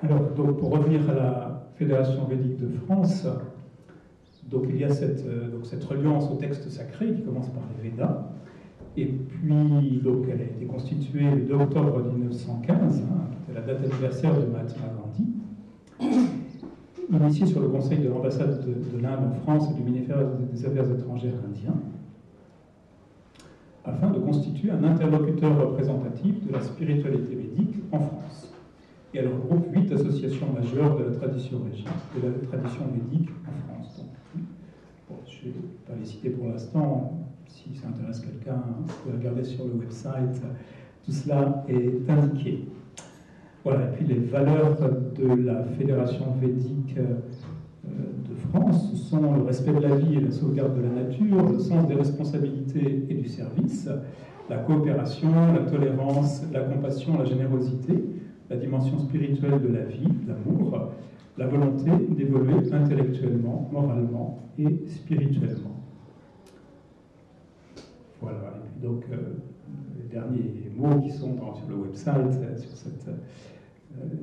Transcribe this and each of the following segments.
Alors, donc, pour revenir à la Fédération védique de France, donc, il y a cette reliance au texte sacré qui commence par les Védas, et puis donc, elle a été constituée le 2 octobre 1915, qui était la date anniversaire de Mahatma Gandhi, initiée sur le conseil de l'ambassade de l'Inde en France et du ministère des Affaires étrangères indien, afin de constituer un interlocuteur représentatif de la spiritualité védique en France. Et elle regroupe 8 associations majeures de la tradition védique en France. Donc, bon, je ne vais pas les citer pour l'instant. Si ça intéresse quelqu'un, vous pouvez regarder sur le website. Tout cela est indiqué. Voilà. Et puis les valeurs de la Fédération védique de France sont le respect de la vie et la sauvegarde de la nature, le sens des responsabilités et du service, la coopération, la tolérance, la compassion, la générosité, la dimension spirituelle de la vie, l'amour, la volonté d'évoluer intellectuellement, moralement et spirituellement. Voilà, et puis donc les derniers mots qui sont sur le website,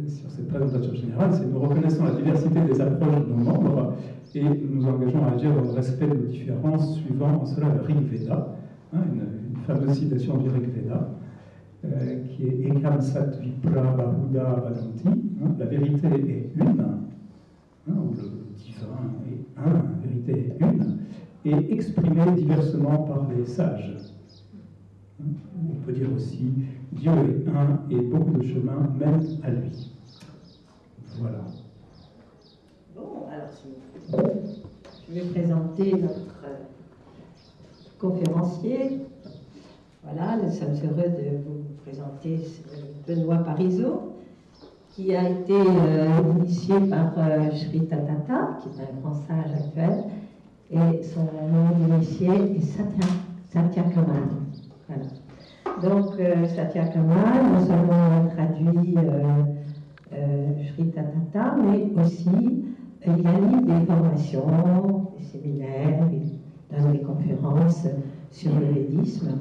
sur cette présentation générale, c'est: nous reconnaissons la diversité des approches de nos membres et nous nous engageons à agir dans le respect de nos différences, suivant en cela le Rig Veda, une fameuse citation du Rig Veda, qui est Ekam Sat Vipra Bahuda Vadanti, la vérité est une, ou le divin est un, la vérité est une, et exprimée diversement par les sages. On peut dire aussi Dieu est un et beaucoup de chemins mènent à lui. Voilà. Bon, alors je vais présenter notre conférencier. Voilà, nous sommes heureux de vous présenter Benoît Parisot, qui a été initié par Sri Tatata, qui est un grand sage actuel, et son nom d'initié est Satya Kamal. Voilà. Donc, Satya Kamal, non seulement traduit Sri Tatata, mais aussi il anime des formations, des séminaires, il donne des conférences sur le védisme,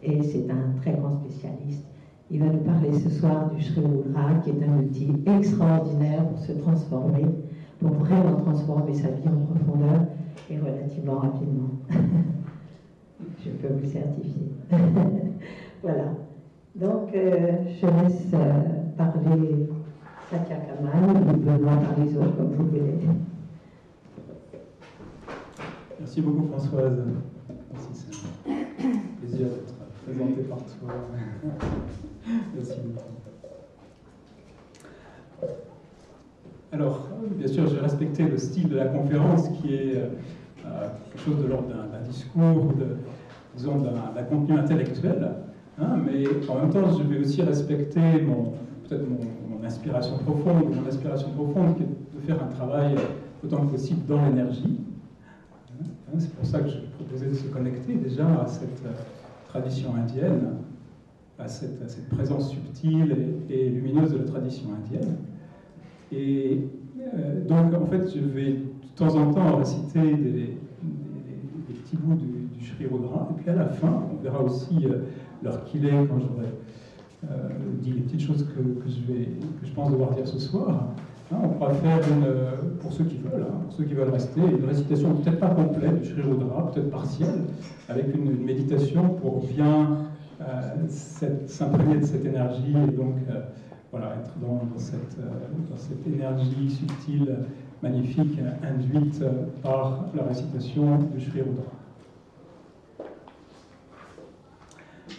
et c'est un très grand spécialiste. Il va nous parler ce soir du Shri Mudra, qui est un outil extraordinaire pour se transformer, pour vraiment transformer sa vie en profondeur et relativement rapidement. Je peux vous le certifier. Voilà. Donc, je laisse parler Satya Kamal ou Benoît Parisot, comme vous voulez. Merci beaucoup, Françoise. Merci, c'est un plaisir d'être présenté par toi. Merci beaucoup. Alors, bien sûr, j'ai respecté le style de la conférence qui est quelque chose de l'ordre d'un discours, disons d'un contenu intellectuel, mais en même temps, je vais aussi respecter peut-être mon inspiration profonde, qui est de faire un travail autant que possible dans l'énergie. C'est pour ça que je proposais de se connecter déjà à cette tradition indienne, à cette présence subtile et lumineuse de la tradition indienne. Et donc, en fait, je vais de temps en temps réciter des petits bouts du Shri Rudra, et puis à la fin, on verra aussi l'heure qu'il est quand j'aurai dit les petites choses que je pense devoir dire ce soir. On pourra faire pour ceux qui veulent, rester, une récitation peut-être pas complète du Shri Rudra, peut-être partielle, avec une méditation pour bien s'imprégner de cette énergie et donc voilà, être dans cette énergie subtile, magnifique, induite par la récitation du Shri Rudra.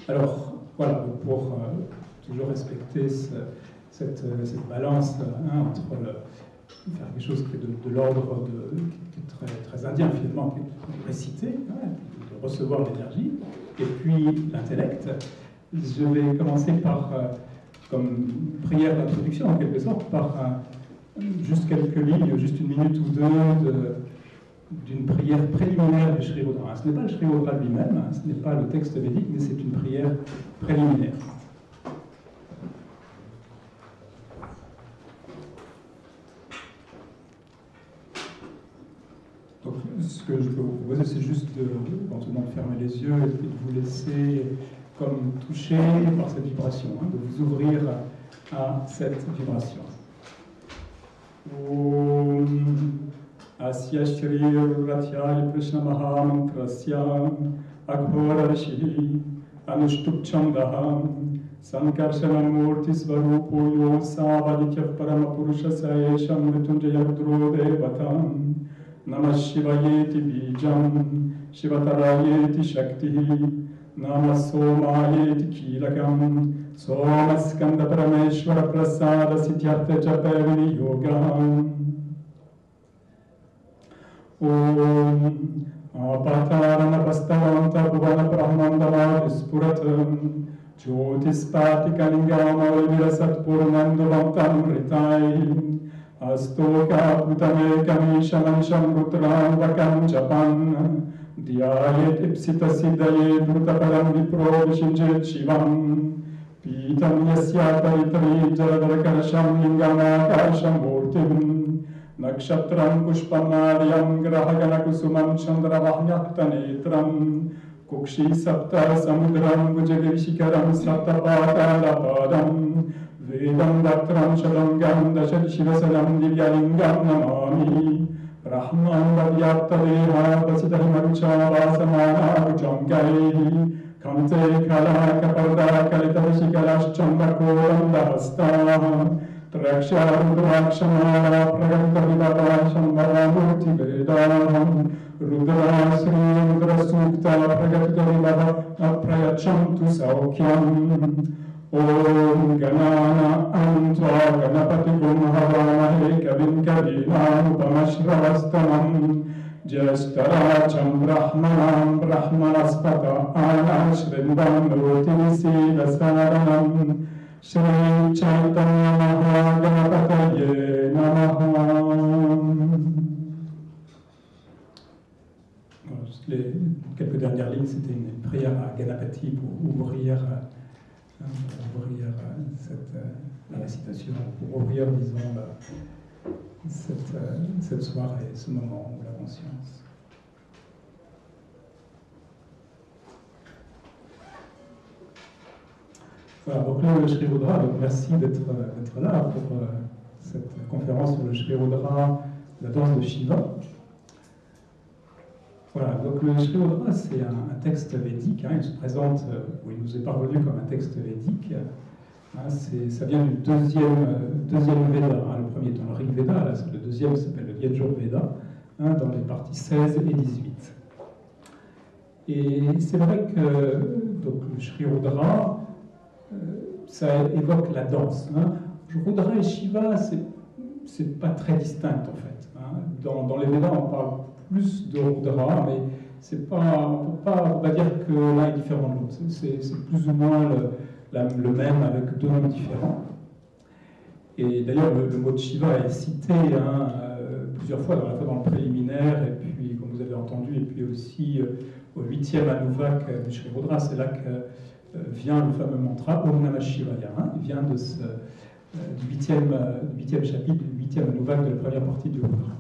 Alors, voilà, pour toujours respecter cette balance entre faire quelque chose qui est de l'ordre qui est très, très indien finalement, qui est réciter, de recevoir l'énergie, et puis l'intellect. Je vais commencer par, comme prière d'introduction en quelque sorte, par juste quelques lignes, juste une minute ou deux d'une prière préliminaire du Shri Rudra. Ce n'est pas le Shri Rudra lui-même, ce n'est pas le texte védique, mais c'est une prière préliminaire. Donc, ce que je peux vous proposer, c'est juste éventuellement de fermer les yeux et de vous laisser comme toucher par cette vibration, de vous ouvrir à cette vibration. Om Asya Shri Ratyaya Krishna Mahamantrasya Aghora Rishi Anushtup Chandaham Sankarshanam Murti Svarupo Yosavaditya Paramapurusha Saesham Mritunjaya Rudro Devatam Namah Shivayeti Bijam Shivatarayeti Shakti Namah Somayeti Kilakam Somaskanda Parameshwara Prasada Siddhyartha Japavini Yogam Om Apatarana Pastavanta Bhuvana Brahmandama Vispuratam Jyotispātika Lingama Virasat Purnandu Vantam Ritai Astoka Bhutame Kamishanam Shamrutram Vakam Japan Dhyayet Ipsita Siddhaye Dhutaparam Vipro Vishinjet Shivam Pitam Yasyata Vitari Jaladarakarasham Lingama Karasham Murtim Nakshatram Pushpamaryam Grahagana Kusumam Chandravahnyaktanetram Kukshi Sapta Samudram Bhujagavishikaram Saptapakalapadam Vedam Daktram Shalangam Dasharishivasalam Divyalingam Namami Brahman Vadyaptadeha Vasitahimarucha Vasamana Bhujangai Kante Kala Kaparda Kalitavishikalash Chandakoram Dahastaham Traksharudrakshana Pragantavivada Shambharamurti Vedam Rudra Sri Rudra Sukta Pragatavivada Aprayachantu Saukyam Om Ganana Antva Ganapati Gumhavamahe Kavin Kavinam Upamashravastamam Jyashtaracham Brahmanam Brahmanaspata Anashvindam Roti Vasaranam Shri Chaitanya Mahaganapataye Namaha. Quelques dernières lignes, c'était une prière à Ganapati pour ouvrir la récitation, pour ouvrir, disons, cette soirée, ce moment où la conscience. Voilà, donc là, le Shri Rudra, donc merci d'être là pour cette conférence sur le Shri Rudra, la danse de Shiva. Voilà, donc le Shri Rudra, c'est un texte védique, il se présente, il nous est parvenu comme un texte védique. Ça vient du deuxième Veda, le premier étant le Rig Veda, le deuxième s'appelle le Yajur Veda, dans les parties 16 et 18. Et c'est vrai que donc, le Shri Rudra, ça évoque la danse. Rudra et Shiva, c'est pas très distinct en fait. Dans les Védas, on parle plus de Rudra, mais on va pas dire que l'un est différent de l'autre. C'est plus ou moins le même avec deux noms différents. Et d'ailleurs, le mot de Shiva est cité plusieurs fois, à la fois dans le préliminaire, et puis, comme vous avez entendu, et puis aussi au 8e Anuvak du Shri Rudra, c'est là que vient le fameux mantra Om Namah Shivaya. Il vient du 8e chapitre, du 8e Anuvak de la première partie du Rudra.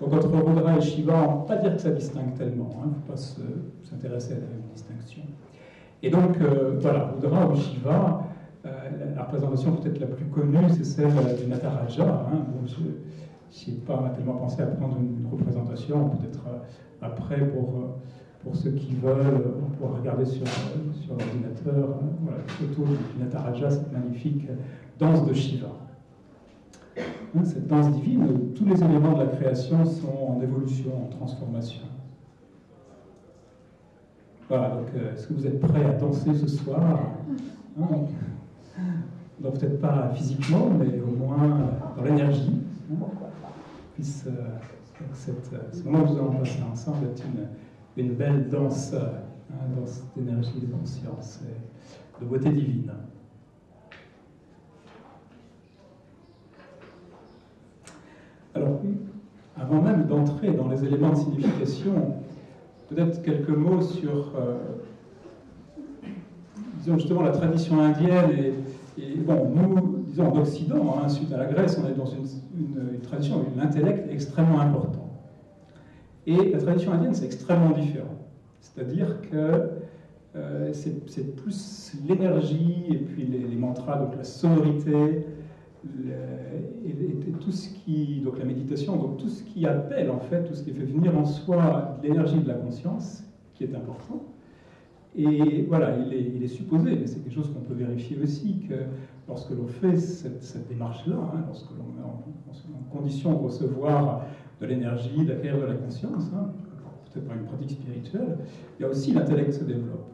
Donc entre Rudra et Shiva, on ne peut pas dire que ça distingue tellement, il ne faut pas s'intéresser à la même distinction. Et donc, voilà, Rudra ou Shiva, la représentation peut-être la plus connue, c'est celle du Nataraja. Je n'ai pas tellement pensé à prendre une représentation, peut-être après pour ceux qui veulent, on pourra regarder sur l'ordinateur, voilà, la photo du Nataraja, cette magnifique danse de Shiva. Cette danse divine où tous les éléments de la création sont en évolution, en transformation. Voilà, donc est-ce que vous êtes prêts à danser ce soir? Donc peut-être pas physiquement, mais au moins dans l'énergie. Puisse ce moment où nous allons passer ensemble être une belle danse, danse d'énergie, de conscience et de beauté divine. Alors, avant même d'entrer dans les éléments de signification, peut-être quelques mots sur, disons justement, la tradition indienne et bon, nous, disons, en Occident, suite à la Grèce, on est dans une tradition avec l'intellect extrêmement important. Et la tradition indienne, c'est extrêmement différent. C'est-à-dire que c'est plus l'énergie et puis les mantras, donc la sonorité, et tout ce qui, donc la méditation, donc tout ce qui appelle en fait, tout ce qui fait venir en soi de l'énergie de la conscience, qui est important. Et voilà, il est supposé, mais c'est quelque chose qu'on peut vérifier aussi, que lorsque l'on fait cette démarche-là, hein, lorsque l'on est en condition de recevoir de l'énergie, d'acquérir de la conscience, hein, peut-être par une pratique spirituelle, il y a aussi l'intellect se développe.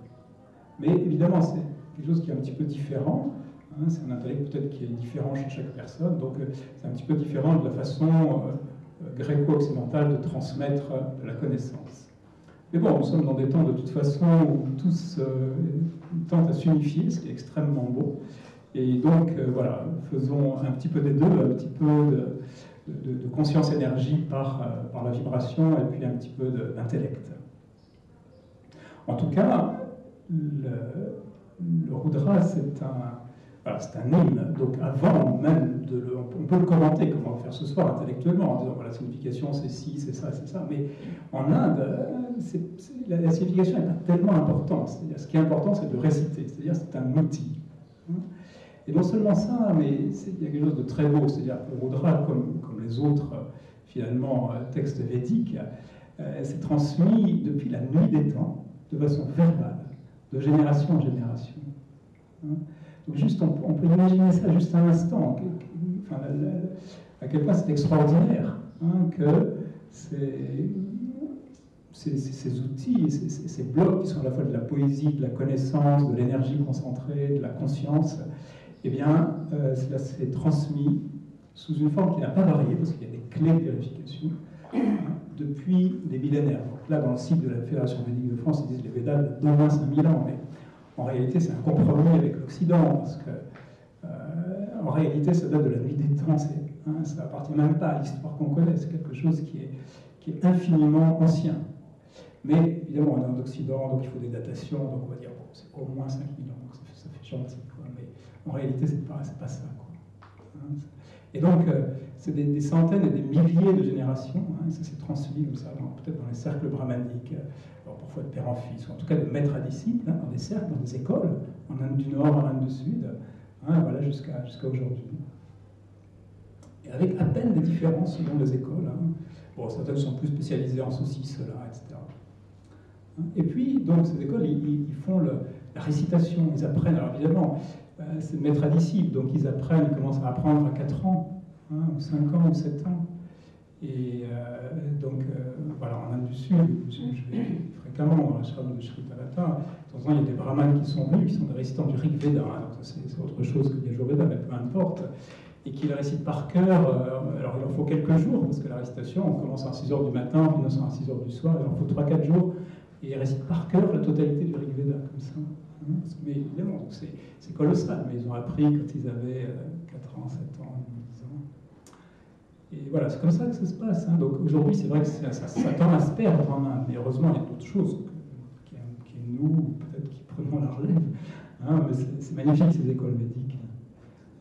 Mais évidemment, c'est quelque chose qui est un petit peu différent. Hein, c'est un intellect peut-être qui est différent chez chaque personne, donc c'est un petit peu différent de la façon gréco-occidentale de transmettre de la connaissance. Mais bon, nous sommes dans des temps de toute façon où tous tentent à s'unifier, ce qui est extrêmement beau. Et donc, voilà, faisons un petit peu des deux, un petit peu de conscience-énergie par la vibration et puis un petit peu d'intellect. En tout cas, le Rudra, c'est un hymne. Donc, avant même on peut le commenter, comme on va faire ce soir, intellectuellement, en disant voilà, la signification c'est ci, c'est ça, c'est ça. Mais en Inde, la signification n'est pas tellement importante. C'est-à-dire, ce qui est important, c'est de réciter. C'est-à-dire, c'est un outil. Et non seulement ça, mais il y a quelque chose de très beau. C'est-à-dire que le Rudra, comme les autres, finalement, textes védiques, s'est transmis depuis la nuit des temps, de façon verbale, de génération en génération. Donc juste, on peut imaginer ça juste un instant, à quel point c'est extraordinaire que ces outils, ces blocs qui sont à la fois de la poésie, de la connaissance, de l'énergie concentrée, de la conscience, eh bien, cela s'est transmis sous une forme qui n'a pas varié, parce qu'il y a des clés de vérification, depuis des millénaires. Donc là, dans le site de la Fédération védique de France, ils disent les Védas d'au moins 5000 ans, mais en réalité, c'est un compromis avec l'Occident, parce que, en réalité, ça date de la nuit des temps, ça n'appartient même pas à l'histoire qu'on connaît, c'est quelque chose qui est infiniment ancien. Mais évidemment, on est en Occident, donc il faut des datations, donc on va dire, bon, c'est au moins 5000 ans, donc ça fait gentil, quoi. Mais en réalité, c'est pas ça, quoi. Et donc, c'est des centaines et des milliers de générations, et ça s'est transmis comme ça, peut-être dans les cercles brahmaniques, alors parfois de père en fils, ou en tout cas de maître à disciple, dans des cercles, dans des écoles, en Inde du Nord, en Inde du Sud, voilà, jusqu'à aujourd'hui. Et avec à peine des différences selon les écoles. Bon, certaines sont plus spécialisées en ceci, cela, etc. Et puis, donc, ces écoles, ils font la récitation, ils apprennent, alors évidemment, c'est de maître à disciple, donc ils commencent à apprendre à 4 ans, ou 5 ans, ou 7 ans. Et donc, voilà, en Inde du Sud, je vais fréquemment dans la shram de Sri Thalata, de temps en temps, il y a des brahmanes qui sont venus, qui sont des récitants du Rig Veda, donc c'est autre chose que le Yajurveda, mais peu importe, et qui le récitent par cœur. Alors, il leur faut quelques jours, parce que la récitation, on commence à 6h du matin, puis à 6h du soir, il leur faut 3-4 jours, et ils récitent par cœur la totalité du Rig Veda, comme ça. Mais évidemment, c'est colossal, mais ils ont appris quand ils avaient 4 ans, 7 ans, 10 ans. Et voilà, c'est comme ça que ça se passe. Donc aujourd'hui, c'est vrai que ça tend à se perdre en Inde, mais heureusement, il y a d'autres choses qui nous, peut-être qui prenons la relève. Mais c'est magnifique, ces écoles védiques.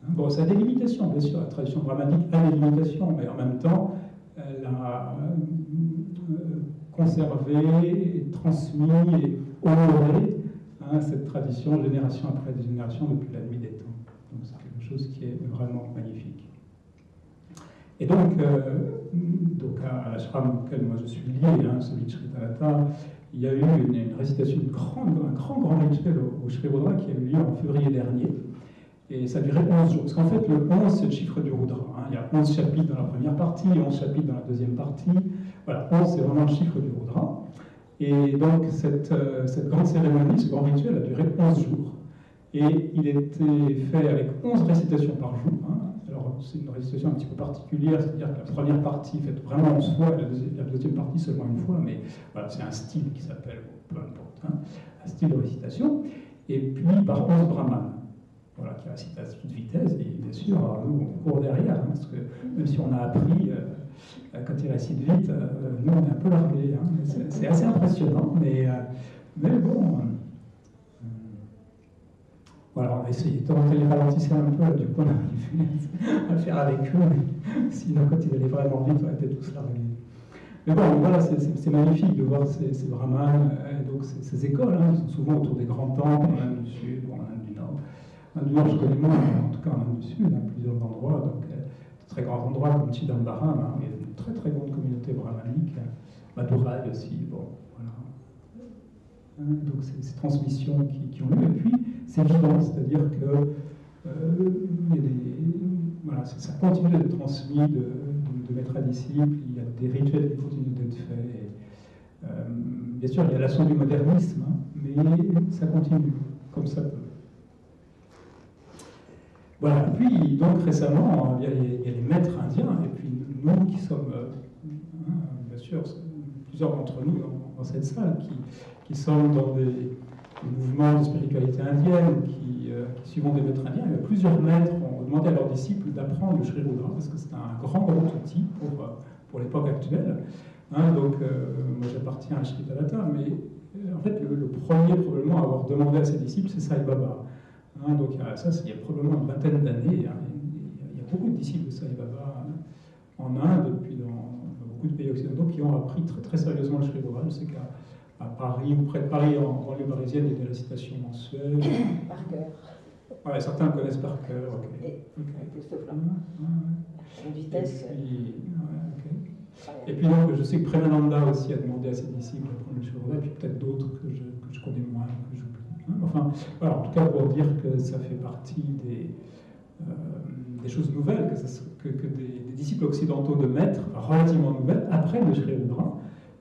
Bon, ça a des limitations, bien sûr, la tradition brahmanique a des limitations, mais en même temps, elle a conservé, transmis et honoré cette tradition génération après génération depuis la nuit des temps. Donc c'est quelque chose qui est vraiment magnifique. Et donc à l'ashram auquel moi je suis lié, celui de Sri Thalata, il y a eu une récitation, un grand rituel au Sri Rudra qui a eu lieu en février dernier. Et ça durait 11 jours. Parce qu'en fait, le 11, c'est le chiffre du Rudra. Il y a 11 chapitres dans la première partie, 11 chapitres dans la deuxième partie. Voilà, 11, c'est vraiment le chiffre du Rudra. Et donc, cette grande cérémonie, ce grand rituel a duré 11 jours. Et il était fait avec 11 récitations par jour. Alors, c'est une récitation un petit peu particulière, c'est-à-dire que la première partie faite vraiment en soi, la deuxième partie seulement une fois, mais voilà, c'est un style qui s'appelle, peu importe, un style de récitation. Et puis par 11 brahmanes. Voilà, qui récite à toute vitesse, et bien sûr, nous, on court derrière, parce que même si on a appris, quand il récite vite, nous, on est un peu largués. C'est assez impressionnant, mais bon, voilà, on va essayer de les ralentir un peu, du coup, on arrive à faire avec eux, mais sinon, quand il allait vraiment vite, on était tous largués. Mais bon, voilà, c'est magnifique de voir ces brahmanes, donc ces écoles, qui sont souvent autour des grands temples, en Inde du Sud ou en Inde du Nord. En Inde du Nord, je connais moins, mais en tout cas en Inde du Sud, plusieurs endroits. Donc, de très grands endroits comme Chidambaram, hein, il y a une très très grande communauté brahmanique, Madurai aussi, bon, voilà. Donc c'est ces transmissions qui ont lieu, et puis c'est vivant, c'est-à-dire que il y a voilà, ça continue d'être transmis de maître à disciple, il y a des rituels qui continuent d'être faits. Et, bien sûr, il y a l'assaut du modernisme, hein, mais ça continue, comme ça peut. Voilà, et puis donc récemment, il y a les maîtres indiens, et puis nous qui sommes, bien sûr, plusieurs d'entre nous dans cette salle, qui sommes dans des mouvements de spiritualité indienne, qui suivons des maîtres indiens. Il y a plusieurs maîtres ont demandé à leurs disciples d'apprendre le Sri Rudra, parce que c'est un grand outil pour l'époque actuelle. Hein, donc, moi j'appartiens à Sri Tadata, mais en fait, le premier probablement à avoir demandé à ses disciples, c'est Sai Baba. Hein, donc, il y a probablement une vingtaine d'années. Hein, il y a beaucoup de disciples de Sai Baba en Inde, puis dans beaucoup de pays occidentaux, qui ont appris très, très sérieusement le Sri Rudra. Je sais qu'à Paris ou près de Paris, en banlieue parisienne, il y a des récitations mensuelles. Par cœur. Ouais, certains le connaissent par cœur. Okay. Et Christophe Ouais. Une vitesse. Et puis donc, je sais que Premananda aussi a demandé à ses disciples d'apprendre le Sri Rudra, et puis peut-être d'autres que je connais moins, que j'oublie. Hein, enfin, voilà, en tout cas pour dire que ça fait partie des choses nouvelles, que des disciples occidentaux de maîtres, relativement nouvelles, apprennent le Sri Rudra,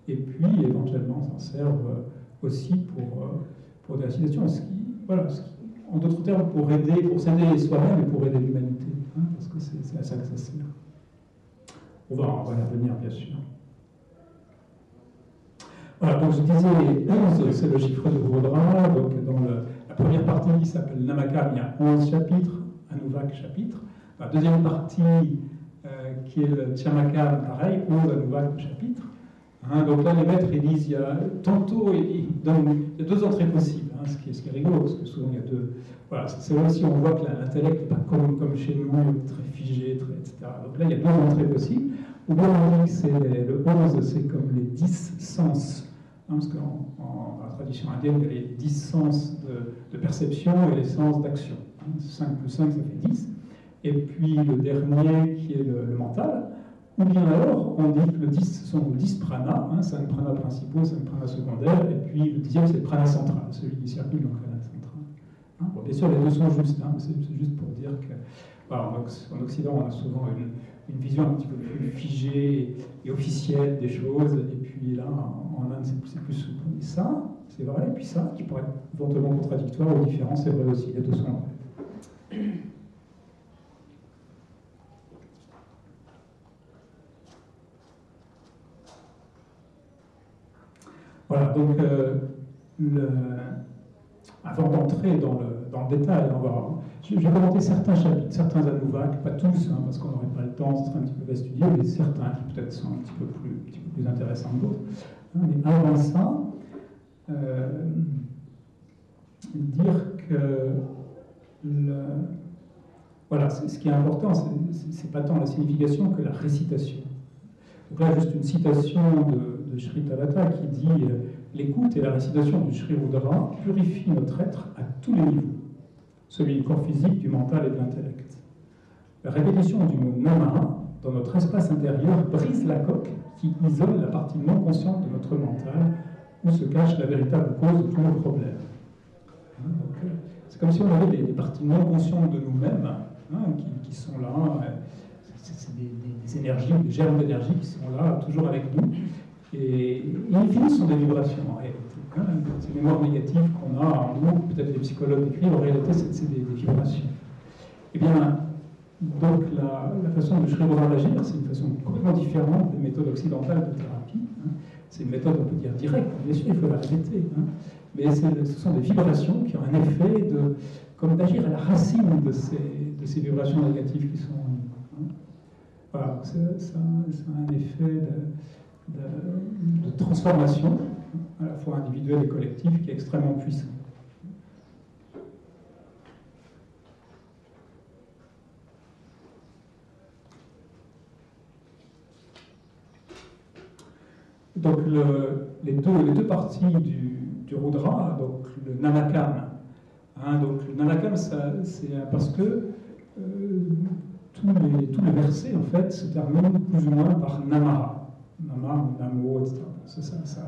et puis éventuellement s'en servent aussi pour des récitations. En d'autres termes, pour s'aider soi-même et pour aider l'humanité, hein, parce que c'est à ça que ça sert. On va y revenir, bien sûr. Voilà, donc je disais 11, c'est le chiffre de Rudra. Donc dans la première partie qui s'appelle Namakam, il y a 11 chapitres, Anuvak chapitre. La deuxième partie, qui est le Chamakam, pareil, 11 Anuvak chapitres. Hein, donc là, les maîtres, ils disent, il y a deux entrées possibles, hein, ce qui est rigolo, parce que souvent il y a deux. Voilà, c'est là aussi on voit que l'intellect n'est pas comme chez nous, très figé, etc. Donc là, il y a deux entrées possibles. Ou bien on dit que le 11, c'est comme les 10 sens, hein, parce que dans la tradition indienne, il y a les 10 sens de perception et les sens d'action. Hein, 5 plus 5, ça fait 10. Et puis le dernier, qui est le mental. Ou bien alors, on dit que le 10, ce sont 10 pranas, hein, 5 pranas principaux, 5 pranas secondaires, et puis le 10e, c'est le prana central, celui qui circule dans le prana central. Hein, bon, bien sûr, les deux sont justes, hein, c'est juste pour dire que, voilà, en Occident, on a souvent une vision un petit peu plus figée et officielle des choses, et puis là, en Inde, c'est plus souple. Et ça, c'est vrai, et puis ça, qui pourrait être éventuellement contradictoire ou différent, c'est vrai aussi, les deux sont vrais. Voilà, donc avant d'entrer dans le détail, je vais commenter certains chapitres, certains Anuvak, pas tous, hein, parce qu'on n'aurait pas le temps, ce serait un petit peu fastidieux, mais certains qui peut-être sont un petit peu plus intéressants que d'autres. Hein, mais avant ça, dire que voilà, ce qui est important, c'est pas tant la signification que la récitation. Donc là, juste une citation de Sri Tadata qui dit l'écoute et la récitation du Sri Rudra purifient notre être à tous les niveaux, celui du corps physique, du mental et de l'intellect. La répétition du mot nama dans notre espace intérieur brise la coque qui isole la partie non consciente de notre mental où se cache la véritable cause de tous nos problèmes. C'est comme si on avait des parties non conscientes de nous-mêmes, hein, qui sont là. C'est des énergies, des germes d'énergie qui sont là, toujours avec nous. Et in fine, ce sont des vibrations en réalité. Hein, ces mémoires négatives qu'on a en nous, peut-être les psychologues écrivent, en réalité, c'est des vibrations. Eh bien, donc la façon de Sri Rudra d'agir, c'est une façon complètement différente des méthodes occidentales de thérapie. Hein. C'est une méthode, on peut dire, directe, bien sûr, il faut la répéter. Hein. Mais ce sont des vibrations qui ont un effet comme d'agir à la racine de ces vibrations négatives qui sont en nous. Hein. Voilà, ça a un effet de transformation, à la fois individuelle et collective, qui est extrêmement puissant. Donc les deux parties du Rudra, donc le Namakam. Hein, donc le Namakam, c'est parce que tous les versets, en fait, se terminent plus ou moins par Namaha. Nama ou Namo, etc.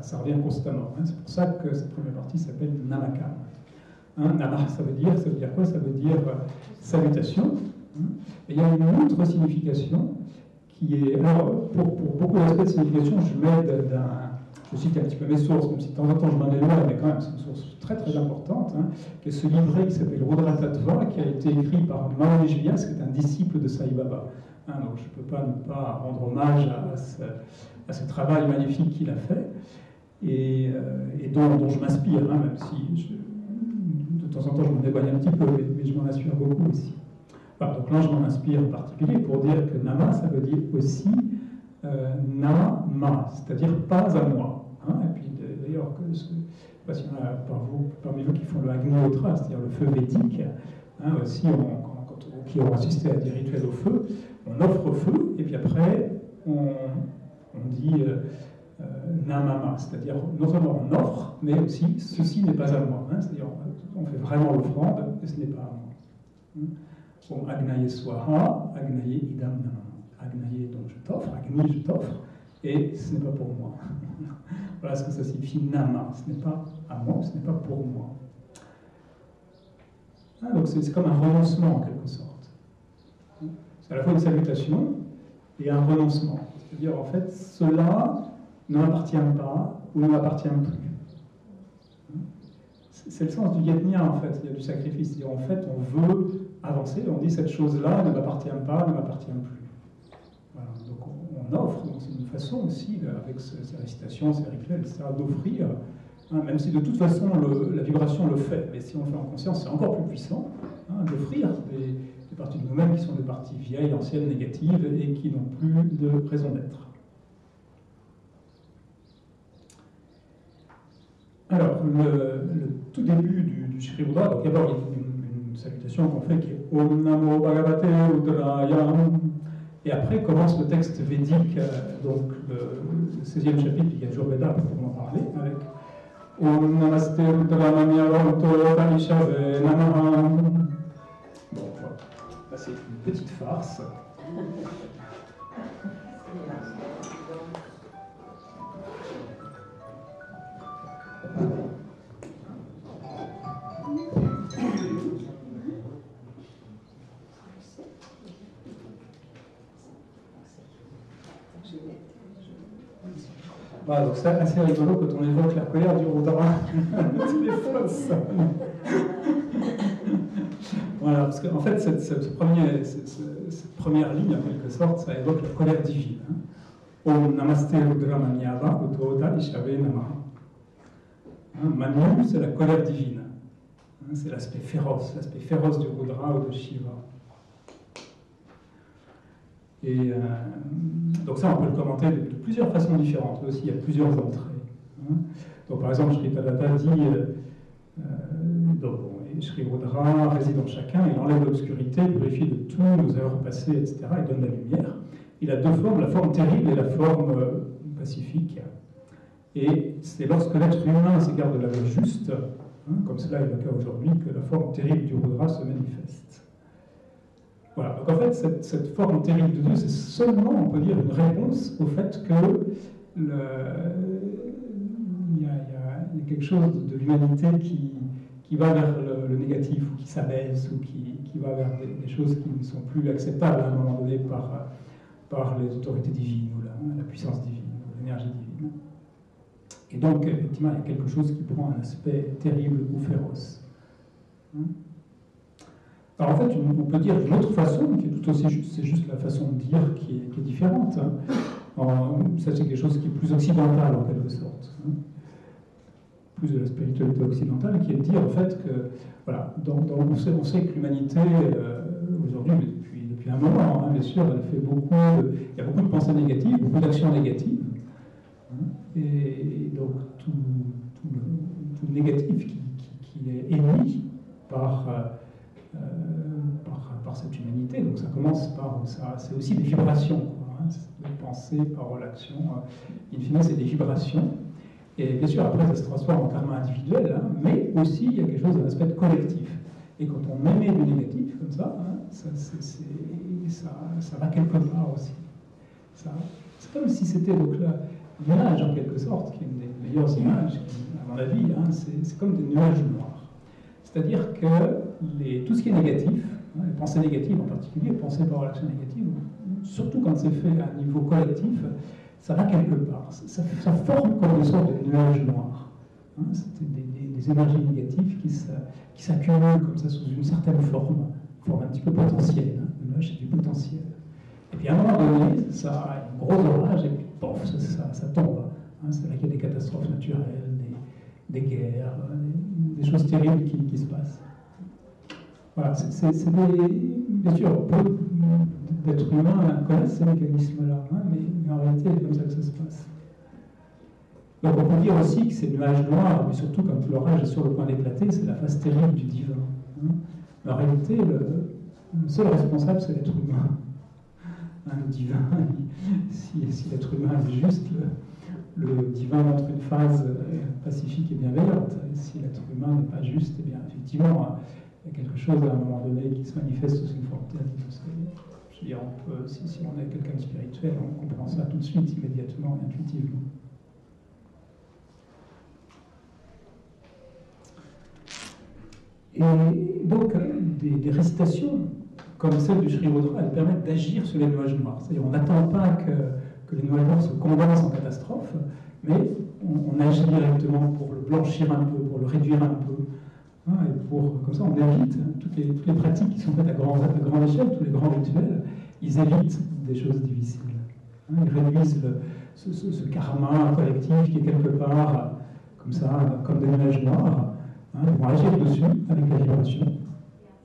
Ça revient constamment. Hein. C'est pour ça que cette première partie s'appelle Namakam. Hein, Nama, ça veut dire quoi? Ça veut dire salutation. Hein. Et il y a une autre signification qui est... Alors, pour beaucoup d'aspects de signification, je cite un petit peu mes sources, même si de temps en temps je m'en éloigne, mais quand même c'est une source très très importante, hein, qui est ce livret qui s'appelle Rudra Tattva, qui a été écrit par Maharishi Vyas, qui est un disciple de Sai Baba. Hein, donc je ne peux pas ne pas rendre hommage à ce travail magnifique qu'il a fait, et dont je m'inspire, hein, même si de temps en temps je m'en éloigne un petit peu, mais je m'en inspire beaucoup aussi. Voilà, donc là je m'en inspire en particulier pour dire que Nama, ça veut dire aussi Nama, c'est-à-dire pas à moi. Hein, et puis d'ailleurs, je ne sais pas s'il y en a parmi vous qui font le Agnotra, c'est-à-dire le feu védique, hein, aussi, qui ont assisté à des rituels au feu, on offre au feu, et puis après, on dit Namama, c'est-à-dire non seulement on offre, mais aussi ceci n'est pas à moi. Hein, c'est-à-dire on fait vraiment l'offrande, et ce n'est pas à moi. Hein. Bon, Agnaye Swaha, Agnaye Idam Namama. Agnaye, donc je t'offre, Agni, je t'offre, et ce n'est pas pour moi. Voilà ce que ça signifie Nama. Ce n'est pas à moi, ce n'est pas pour moi. Ah, donc c'est comme un renoncement en quelque sorte. C'est à la fois une salutation et un renoncement. C'est-à-dire en fait, cela ne m'appartient pas ou ne m'appartient plus. C'est le sens du yetnia en fait, il y a du sacrifice. C'est-à-dire en fait, on veut avancer, on dit cette chose-là ne m'appartient pas, ne m'appartient plus. Voilà, donc on offre, donc c'est une façon aussi, avec ces récitations, ces rituels, etc., d'offrir, hein, même si de toute façon la vibration le fait, mais si on le fait en conscience, c'est encore plus puissant, hein, d'offrir des parties de nous-mêmes qui sont des parties vieilles, anciennes, négatives, et qui n'ont plus de raison d'être. Alors, le tout début du Shri Rudra, donc d'abord il y a une salutation qu'on fait qui est Om Namo Bhagavate Rudraya. Et après commence le texte védique, donc le 16e chapitre du Yajurveda, pour en parler, avec Om Namaste Rudramanya Vanto Tanishave Namaha. Bon, voilà. Là, c'est une petite farce. Voilà, donc c'est assez rigolo quand on évoque la colère du Rudra. Téléphone. Voilà, parce qu'en fait, cette première ligne, en quelque sorte, ça évoque la colère divine. Om Namaste Rudra Manyava Uttota Ishave Namaha. Manu, c'est la colère divine. C'est l'aspect féroce du Rudra ou de Shiva. Et donc ça, on peut le commenter de plusieurs façons différentes. Là aussi, il y a plusieurs entrées. Donc par exemple, Shri Tadata dit Shri Rudra réside en chacun, il enlève l'obscurité, purifie de tout nos erreurs passées, etc. Il donne la lumière. Il a deux formes, la forme terrible et la forme pacifique. Et c'est lorsque l'être humain s'égare de la voie juste, comme cela est le cas aujourd'hui, que la forme terrible du Rudra se manifeste. Voilà, donc en fait, cette forme terrible de Dieu, c'est seulement, on peut dire, une réponse au fait que il y a quelque chose de l'humanité qui va vers le négatif, ou qui s'abaisse, ou qui va vers des choses qui ne sont plus acceptables à un moment donné par les autorités divines, ou la puissance divine, ou l'énergie divine. Et donc, effectivement, il y a quelque chose qui prend un aspect terrible ou féroce. Alors en fait, on peut dire d'une autre façon, qui est tout aussi juste, c'est juste la façon de dire qui est différente. Ça, c'est quelque chose qui est plus occidental, en quelque sorte. Plus de la spiritualité occidentale, qui est de dire, en fait, que, voilà, on sait que l'humanité, aujourd'hui, mais depuis un moment, bien sûr, elle fait il y a beaucoup de pensées négatives, beaucoup d'actions négatives. Et donc, tout le négatif qui est émis par cette humanité. Donc ça commence par ça, c'est aussi des vibrations, c'est des pensées, paroles, actions. In fine, c'est des vibrations. Et bien sûr, après, ça se transforme en karma individuel, mais aussi il y a quelque chose d'un aspect collectif. Et quand on émet du négatif, comme ça, hein, ça va quelque part aussi. C'est comme si c'était donc l'image, en quelque sorte, qui est une des meilleures images, à mon avis, hein, c'est comme des nuages noirs. C'est-à-dire que tout ce qui est négatif, hein, les pensées négatives en particulier, pensées par relation négative, surtout quand c'est fait à un niveau collectif, ça va quelque part. Ça forme comme une sorte de nuage noir. Hein, c'est des énergies négatives qui s'accumulent comme ça sous une certaine forme un petit peu potentielle. Hein. Le nuage, c'est du potentiel. Et puis à un moment donné, ça a un gros orage et puis pof, ça tombe. Hein. C'est là qu'il y a des catastrophes naturelles, des guerres, des choses terribles qui se passent. Voilà, bien sûr, peu d'êtres humains connaissent ces mécanismes-là, hein, mais en réalité, c'est comme ça que ça se passe. Donc on peut dire aussi que ces nuages noirs, mais surtout quand l'orage est sur le point d'éclater, c'est la face terrible du divin. Hein. Mais en réalité, le seul responsable, c'est l'être humain. Hein, le divin, si l'être humain est juste, le divin montre une phase pacifique et bienveillante. Et si l'être humain n'est pas juste, eh bien effectivement, il y a quelque chose à un moment donné qui se manifeste sous une forme terrible. Je veux dire, si on est quelqu'un de spirituel, on comprend ça tout de suite, immédiatement, intuitivement. Et donc, des récitations comme celle du Sri Rudra, elles permettent d'agir sur les nuages noirs. C'est-à-dire, on n'attend pas que les nuages noirs se condensent en catastrophe, mais on agit directement pour le blanchir un peu, pour le réduire un peu. Hein, et comme ça, on évite toutes les pratiques qui sont faites à grande échelle, tous les grands rituels, ils évitent des choses difficiles. Hein, ils réduisent ce karma collectif qui est quelque part, comme ça, comme des nuages noirs. Hein, ils vont agir dessus avec la vibration.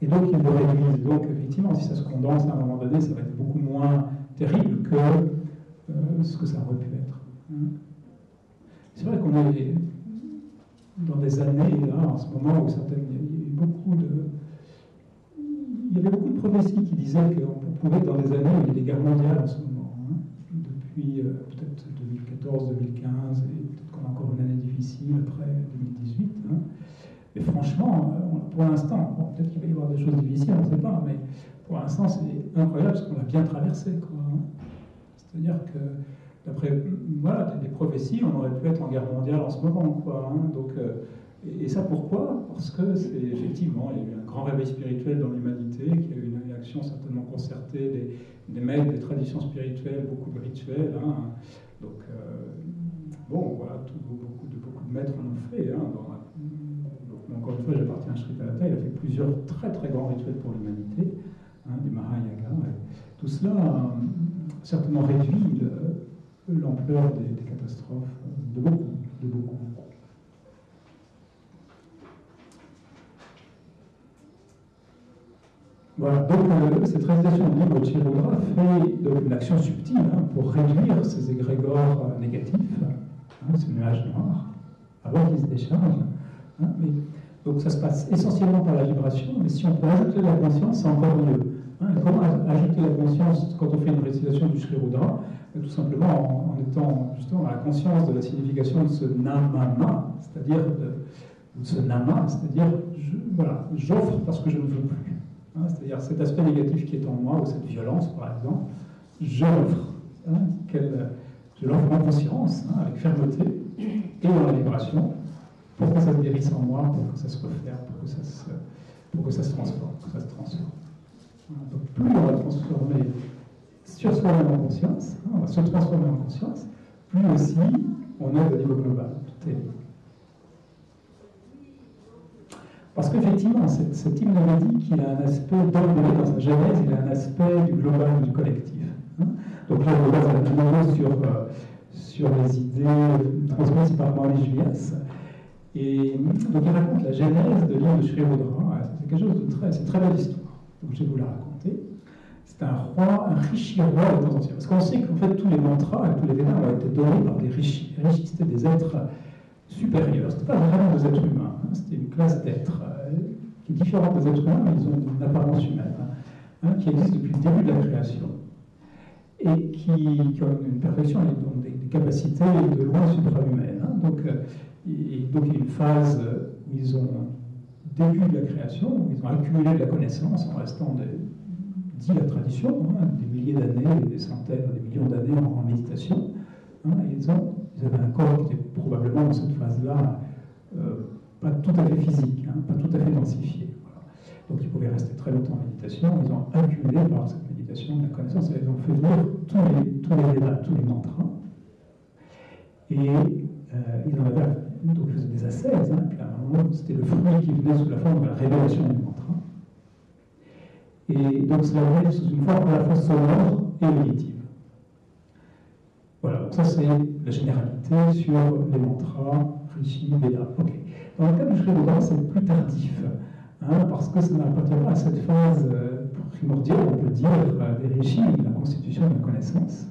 Et donc, ils le réduisent. Donc, effectivement, si ça se condense à un moment donné, ça va être beaucoup moins terrible que ce que ça aurait pu être. C'est vrai qu'on est dans des années, là, en ce moment, où il y avait beaucoup de prophéties qui disaient qu'on pouvait être dans des années où il y a des guerres mondiales en ce moment. Hein, depuis peut-être 2014, 2015, et peut-être qu'on a encore une année difficile après 2018. Hein. Et franchement, pour l'instant, bon, peut-être qu'il va y avoir des choses difficiles, on ne sait pas, mais pour l'instant, c'est incroyable parce qu'on l'a bien traversé. Hein. C'est-à-dire que, d'après des prophéties, on aurait pu être en guerre mondiale en ce moment. Quoi, hein. Donc, et ça pourquoi? Parce que c'est effectivement, il y a eu un grand réveil spirituel dans l'humanité, qu'il y a eu une action certainement concertée des maîtres, des traditions spirituelles, beaucoup de rituels. Hein. Donc, bon, voilà, beaucoup de maîtres en ont fait. Hein, encore une fois, j'appartiens à Sri Tadata, il a fait plusieurs très très grands rituels pour l'humanité, hein, du Mahayana. Tout cela a certainement réduit l'ampleur des catastrophes de beaucoup. Voilà, donc cette récitation du livre de Sri Rudra fait donc, une action subtile hein, pour réduire ces égrégores négatifs, hein, ce nuage noir, avant qu'ils se déchargent. Hein, donc ça se passe essentiellement par la vibration, mais si on peut ajouter de la conscience, c'est encore mieux. Hein, comment ajouter la conscience quand on fait une récitation du Sri Rudra? Tout simplement en étant justement à la conscience de la signification de ce namama, c'est-à-dire j'offre parce que je ne veux plus. Hein, c'est-à-dire cet aspect négatif qui est en moi, ou cette violence par exemple, je l'offre. Hein, je l'offre en conscience, hein, avec fermeté et dans la vibration, pour que ça se guérisse en moi, pour que ça se refaire, pour que ça se transforme, Donc plus on va transformer sur soi-même en conscience, hein, on va se transformer en conscience, plus aussi on est au niveau global. Tout est lié. Parce qu'effectivement, cet hymne védique, il a un aspect, dans sa genèse, il a un aspect du global, du collectif. Hein. Donc là, on va se nouveau sur les idées transmises par Maurice Vyas. Et donc il raconte la genèse de l'île de Sri Rudra. C'est quelque chose de c'est une très belle histoire. Donc je vais vous la raconter. C'est un rishi roi des temps anciens. Parce qu'on sait qu'en fait tous les mantras et tous les védas ont été donnés par des rishis. Les rishis, c'était des êtres supérieurs. C'était pas vraiment des êtres humains. Hein. C'était une classe d'êtres qui est différente des êtres humains, mais ils ont une apparence humaine, hein, qui existe depuis le début de la création. Et qui ont une perfection et donc des capacités de loin suprahumaines. Hein. Donc il y a une phase où ils ont début de la création, où ils ont accumulé de la connaissance en restant, dit la tradition, des milliers d'années, des centaines, des millions d'années en méditation. Et ils avaient un corps qui était probablement dans cette phase-là pas tout à fait physique, pas tout à fait densifié. Voilà. Donc ils pouvaient rester très longtemps en méditation. Ils ont accumulé par cette méditation de la connaissance et ils ont fait venir tous les Védas, tous les mantras. Et ils en avaient, donc ils faisaient des ascèses, puis à un moment, c'était le fruit qui venait sous la forme de la révélation du mantra. Et donc cela venait sous une forme à la fois sonore et auditive. Voilà, donc ça c'est la généralité sur les mantras, Rishi, Veda. Ok. Dans le cas du Sri Rudra, c'est plus tardif, parce que ça n'appartient pas à cette phase primordiale, on peut dire, des Rishis, la constitution de la connaissance.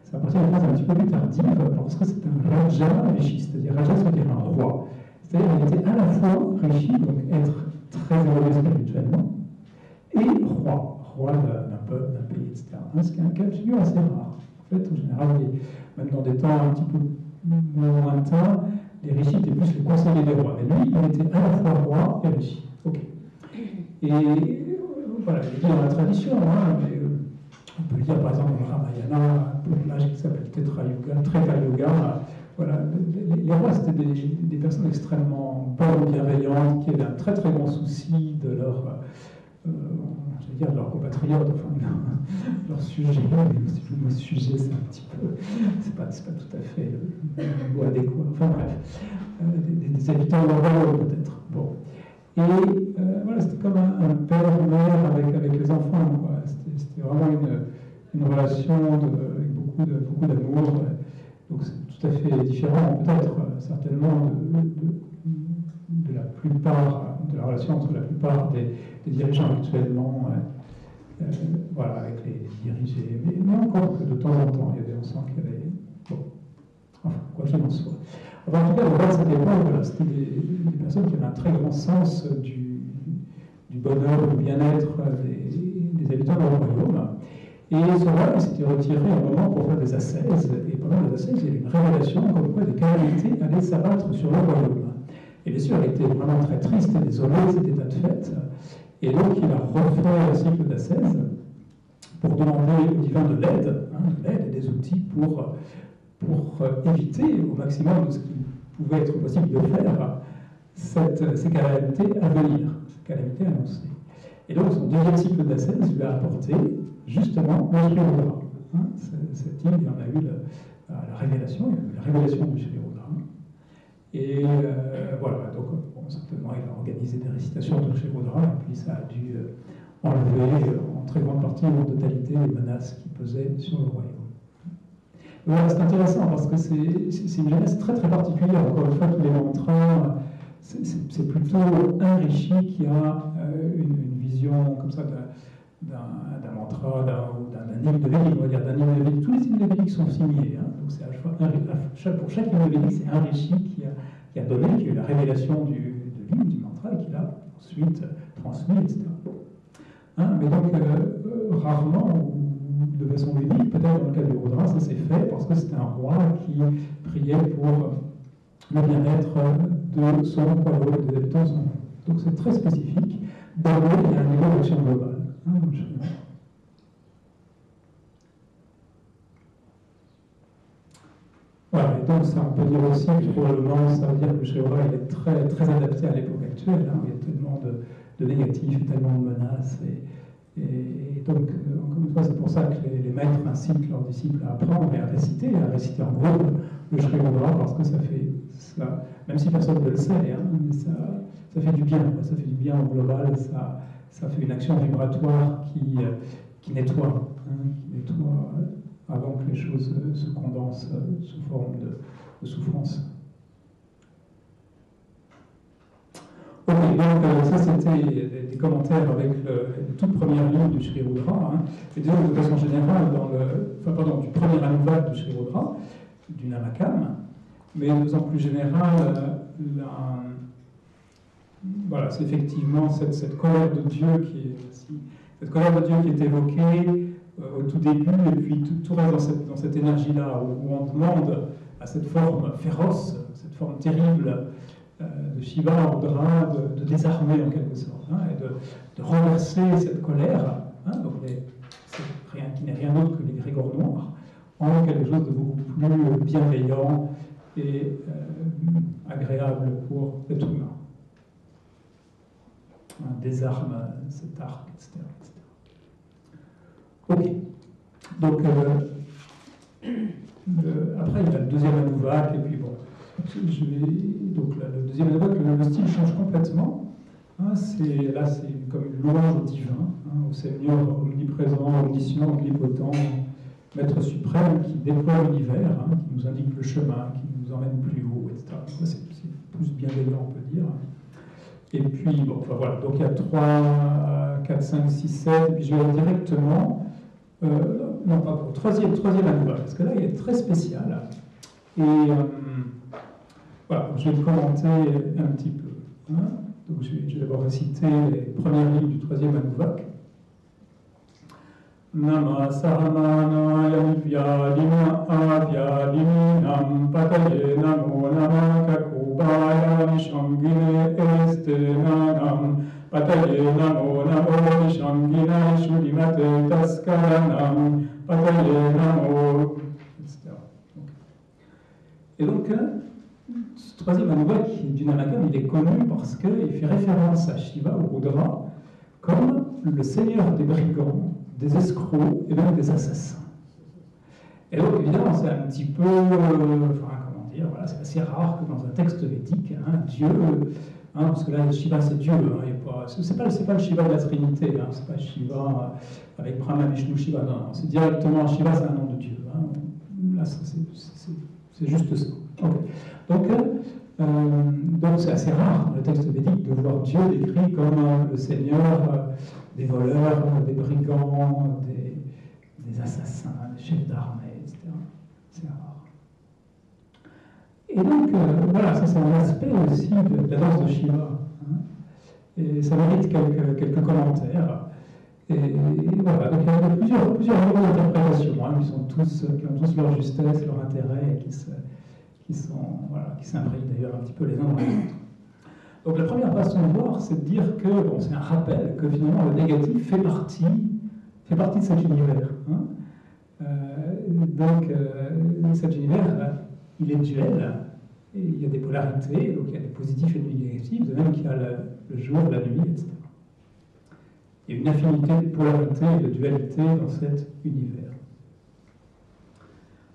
Ça appartient à une phase un petit peu plus tardive, parce que c'est un Raja Rishi, c'est-à-dire Raja, c'est-à-dire un roi. C'est-à-dire qu'il était à la fois Rishi, donc être très élevé spirituellement, et roi d'un peuple, d'un pays, etc. Ce qui est un cas de figure assez rare. En fait, en général, même dans des temps un petit peu moins lointains, les rishis étaient plus les conseillers des rois. Mais lui, il était à la fois roi et rishi. Ok. Et voilà, il est dit dans la tradition, mais on peut lire par exemple dans le Ramayana, un personnage qui s'appelle Treta Yuga. Voilà, les rois, c'était des personnes extrêmement bonnes, bienveillantes, qui avaient un très très grand souci de leur. Je veux dire, leurs compatriotes, enfin, leur sujet, le mot sujet, c'est un petit peu, c'est pas tout à fait le mot adéquat, enfin bref, des habitants normaux peut-être. Bon. Et voilà, c'était comme un père-mère avec les enfants, quoi. C'était vraiment une relation avec beaucoup d'amour, donc c'est tout à fait différent, peut-être, certainement, de la plupart, de la relation entre la plupart des dirigeants actuellement, voilà, avec les dirigés, mais encore que de temps en temps, on sent qu'il y avait, bon, enfin, quoi qu'il en soit. Enfin, en tout cas, à cette époque, voilà, c'était des personnes qui avaient un très grand sens du bonheur, du bien-être des habitants de leur royaume. Et ce roi, il s'était retiré un moment pour faire des ascèses, et pendant les ascèses, il y avait une révélation comme quoi des calamités allaient s'abattre sur le royaume. Et bien sûr, il était vraiment très triste et désolé de cet état de fait. Et donc, il a refait un cycle d'ascèse pour demander au divin de l'aide et des outils pour éviter au maximum de ce qu'il pouvait être possible de faire ces calamités à venir, ces calamités annoncées. Et donc, son deuxième cycle d'ascèse lui a apporté justement le Sri Rudra. Cette île, il en a eu la révélation, il a eu la révélation du Sri Rudra. Et voilà, donc bon, certainement il a organisé des récitations de Sri Rudra, et puis ça a dû enlever en très grande partie ou en totalité les menaces qui pesaient sur le royaume. Voilà, c'est intéressant parce que c'est une jeunesse très très particulière. Encore une fois, tous les mantras, c'est plutôt un rishi qui a une vision comme ça d'un mantra ou d'un hymne de Védique, on va dire d'un hymne de Védique. Tous les hymnes de Védique sont signés, donc c'est pour chaque hymne de Védique, c'est un rishi qui a donné, qui a eu la révélation de l'hymne, du mantra, et qui l'a ensuite transmis, etc. Mais donc, rarement, ou de façon unique, peut-être dans le cas du Rudra, ça s'est fait parce que c'était un roi qui priait pour le bien-être de son royaume, des habitants de son royaume. Donc c'est très spécifique. D'abord, il y a un niveau d'action globale. Voilà, et donc ça, on peut dire aussi que probablement, ça veut dire que le Sri Rudra est très, très adapté à l'époque actuelle. Il y a tellement de négatifs, tellement de menaces. Et donc, encore une fois, c'est pour ça que les maîtres incitent leurs disciples à apprendre et à réciter en groupe le Sri Rudra, parce que ça fait, même si personne ne le sait, mais ça fait du bien, ça fait du bien au global, ça fait une action vibratoire qui nettoie, avant que les choses se condensent sous forme de souffrance. Ok, donc ça c'était des commentaires avec les toutes premières lignes du Sri Rudra. Et disons de façon générale, du premier anuvak du Sri Rudra, du Namakam, mais de façon plus générale, voilà, c'est effectivement cette colère de Dieu qui est évoquée au tout début, et puis tout reste dans cette énergie-là, où on demande à cette forme féroce, cette forme terrible, de Shiva ordra de désarmer en quelque sorte, hein, et de renverser cette colère, hein, donc qui n'est rien d'autre que les grégores noirs, en quelque chose de beaucoup plus bienveillant et agréable pour l'être humain. On désarme cet arc, etc. Ok. Donc, après, il y a le deuxième Anuvak, et puis bon. Donc, là, le deuxième Anuvak, le style change complètement. Hein, là, c'est comme une louange au divin, hein, au Seigneur omniprésent, omniscient, omnipotent, Maître suprême qui déploie l'univers, hein, qui nous indique le chemin, qui nous emmène plus haut, etc. C'est plus bienveillant, on peut dire. Et puis, bon, enfin, voilà, donc il y a 3, 4, 5, 6, 7, et puis je vais aller directement, non pas pour troisième Anuvak, parce que là il est très spécial. Et voilà, je vais le commenter un petit peu. Hein. Donc je vais d'abord réciter les premières lignes du troisième Anuvak. Nama Sahamanaya Vyadima Avyadiminam Pataye Namo Namaka Kubaya Nishangine Estenanam Pataye Namo Namo Nishangina Shulimate Taskaranam Pataye Namo, etc. Et donc, ce troisième Anuvak du Namakam, il est connu parce qu'il fait référence à Shiva ou Rudra comme le seigneur des brigands, des escrocs et même des assassins. Et donc, évidemment, c'est un petit peu, comment dire, voilà, c'est assez rare que dans un texte védique, hein, Dieu, hein, parce que là, Shiva, c'est Dieu, hein, c'est pas le Shiva de la Trinité, hein, c'est pas Shiva avec Brahma, Vishnu, Shiva, non, c'est directement Shiva, c'est un nom de Dieu. Hein. Là, c'est juste ça. Okay. Donc, c'est assez rare dans le texte védique de voir Dieu décrit comme le Seigneur des voleurs, des brigands, des assassins, des chefs d'armée, etc. C'est rare. Et donc, voilà, ça c'est un aspect aussi de la danse de Shiva. Hein. Et ça mérite quelques commentaires. Et voilà, donc il y a plusieurs niveaux d'interprétation, hein, qui ont tous leur justesse, leur intérêt, et qui s'imbriquent d'ailleurs un petit peu les uns dans les autres. Donc la première façon de voir, c'est de dire que, bon, c'est un rappel que finalement le négatif fait partie de cet univers. Hein. Cet univers, il est duel, et il y a des polarités, donc il y a des positifs et des négatifs, de même qu'il y a le jour, la nuit, etc. Il y a une infinité de polarités et de dualités dans cet univers.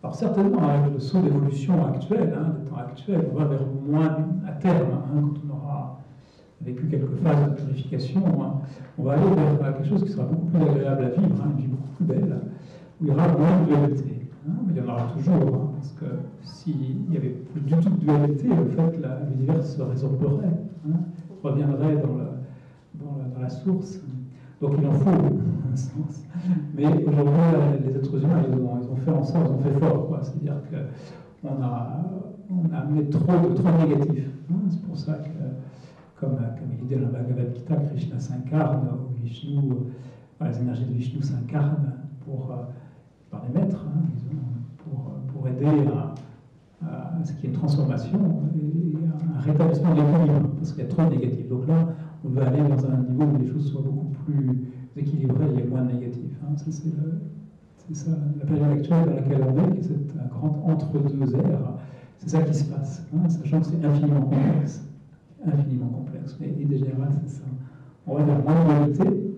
Alors certainement, avec le saut d'évolution actuel, hein, des temps actuels, on va vers moins, à terme, hein, quand on aura vécu quelques phases de purification, hein, on va aller vers quelque chose qui sera beaucoup plus agréable à vivre, hein, une vie beaucoup plus belle, où il y aura moins de dualité. Hein, mais il y en aura toujours, hein, parce que s'il n'y avait plus du tout de dualité, en fait, l'univers se résorberait, hein, reviendrait dans la source. Donc il en faut un sens. Mais aujourd'hui, les êtres humains, ils ont fait en sorte, ils ont fait fort. C'est-à-dire qu'on a amené trop de négatifs. Hein. C'est pour ça que, comme il dit dans la Bhagavad Gita, Krishna s'incarne, ou Vishnu, les énergies de Vishnu s'incarnent par les maîtres, hein, pour aider à ce qu'il y ait une transformation et un rétablissement de l'équilibre, parce qu'il y a trop de négatifs. Donc là, on veut aller dans un niveau où les choses soient beaucoup plus équilibrées et il y ait moins de négatifs. Hein. Ça, c'est ça, la période actuelle dans laquelle on est, qui est un grand entre-deux ères. C'est ça qui se passe, hein, sachant que c'est infiniment complexe. Infiniment complexe. Mais l'idée générale, c'est ça. On va vers moins de dualité,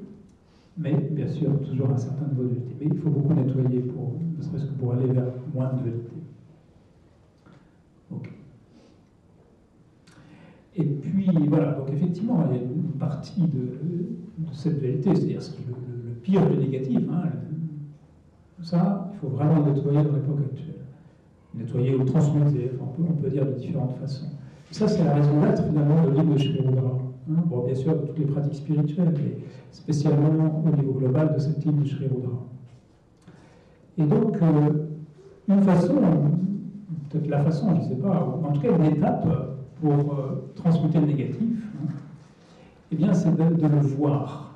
mais bien sûr, toujours un certain niveau de dualité. Mais il faut beaucoup nettoyer, ne serait-ce que pour aller vers moins de dualité. Ok. Et puis, voilà, donc effectivement, il y a une partie de cette dualité, c'est-à-dire le pire du négatif, hein, ça, il faut vraiment le nettoyer dans l'époque actuelle. Nettoyer ou transmuter, enfin, on peut dire de différentes façons. Et ça, c'est la raison d'être, finalement, de l'île de Sri Rudra. Hein. Bon, bien sûr, de toutes les pratiques spirituelles, mais spécialement au niveau global de cette île de Sri Rudra. Et donc, une façon, peut-être la façon, je ne sais pas, en tout cas une étape pour transmuter le négatif, hein, eh bien, c'est de le voir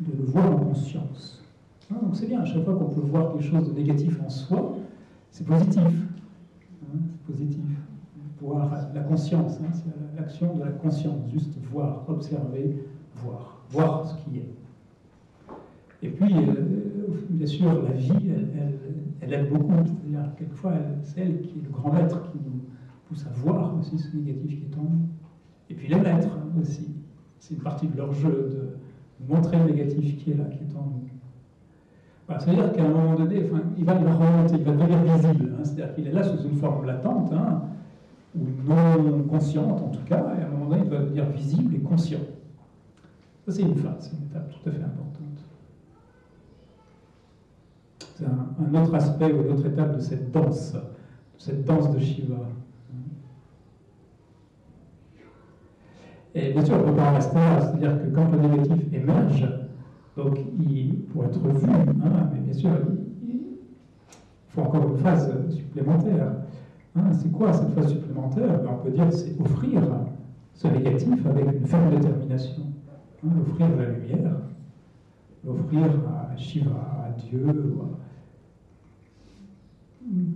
en conscience. Hein, donc c'est bien, à chaque fois qu'on peut voir quelque chose de négatif en soi, c'est positif. Hein, c'est positif. voir la conscience, hein, c'est l'action de la conscience, juste voir, observer, voir ce qui est. Et puis, bien sûr, la vie, elle aide beaucoup, c'est-à-dire quelquefois, c'est elle qui est le grand maître qui nous pousse à voir aussi ce négatif qui est en nous. Et puis les maîtres aussi, c'est une partie de leur jeu de montrer le négatif qui est là, qui est en nous. Voilà, c'est-à-dire qu'à un moment donné, enfin, il va remonter, il va devenir visible, hein, c'est-à-dire qu'il est là sous une forme latente, hein, ou non consciente en tout cas, et à un moment donné, il va devenir visible et conscient. Ça, c'est une phase, c'est une étape tout à fait importante. C'est un autre aspect ou une autre étape de cette danse de Shiva. Et bien sûr, on ne peut pas en rester là, c'est-à-dire que quand le négatif émerge, donc pour être vu, hein, mais bien sûr, il faut encore une phase supplémentaire. Hein, c'est quoi cette phase supplémentaire? On peut dire c'est offrir ce négatif avec une ferme détermination. Hein, l'offrir à la lumière, l'offrir à Shiva, à Dieu,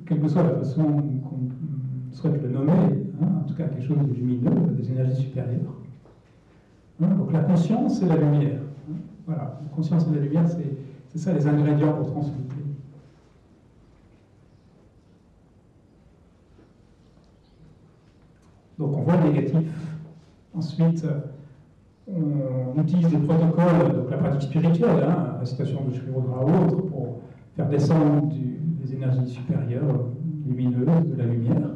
quelle que soit la façon qu'on souhaite le nommer, hein, en tout cas quelque chose de lumineux, des énergies supérieures. Hein, donc la conscience et la lumière. Hein, voilà, la conscience et la lumière, c'est ça les ingrédients pour transmuter. Donc on voit le négatif. Ensuite, on utilise des protocoles, donc la pratique spirituelle, hein, la citation de Sri Rudra ou autre, pour faire descendre des énergies supérieures, lumineuses, de la lumière.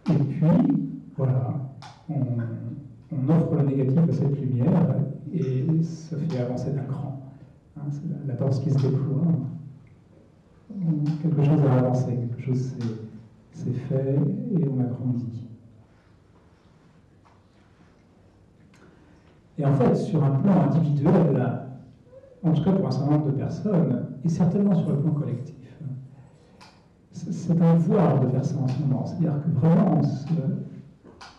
Et puis, voilà, on offre le négatif à cette lumière et ça fait avancer d'un cran. Hein, c'est la danse qui se déploie. Quelque chose a avancé, quelque chose s'est fait et on a grandi. Et en fait, sur un plan individuel, en tout cas pour un certain nombre de personnes, et certainement sur le plan collectif, c'est un devoir de faire ça en ce moment. C'est-à-dire que vraiment,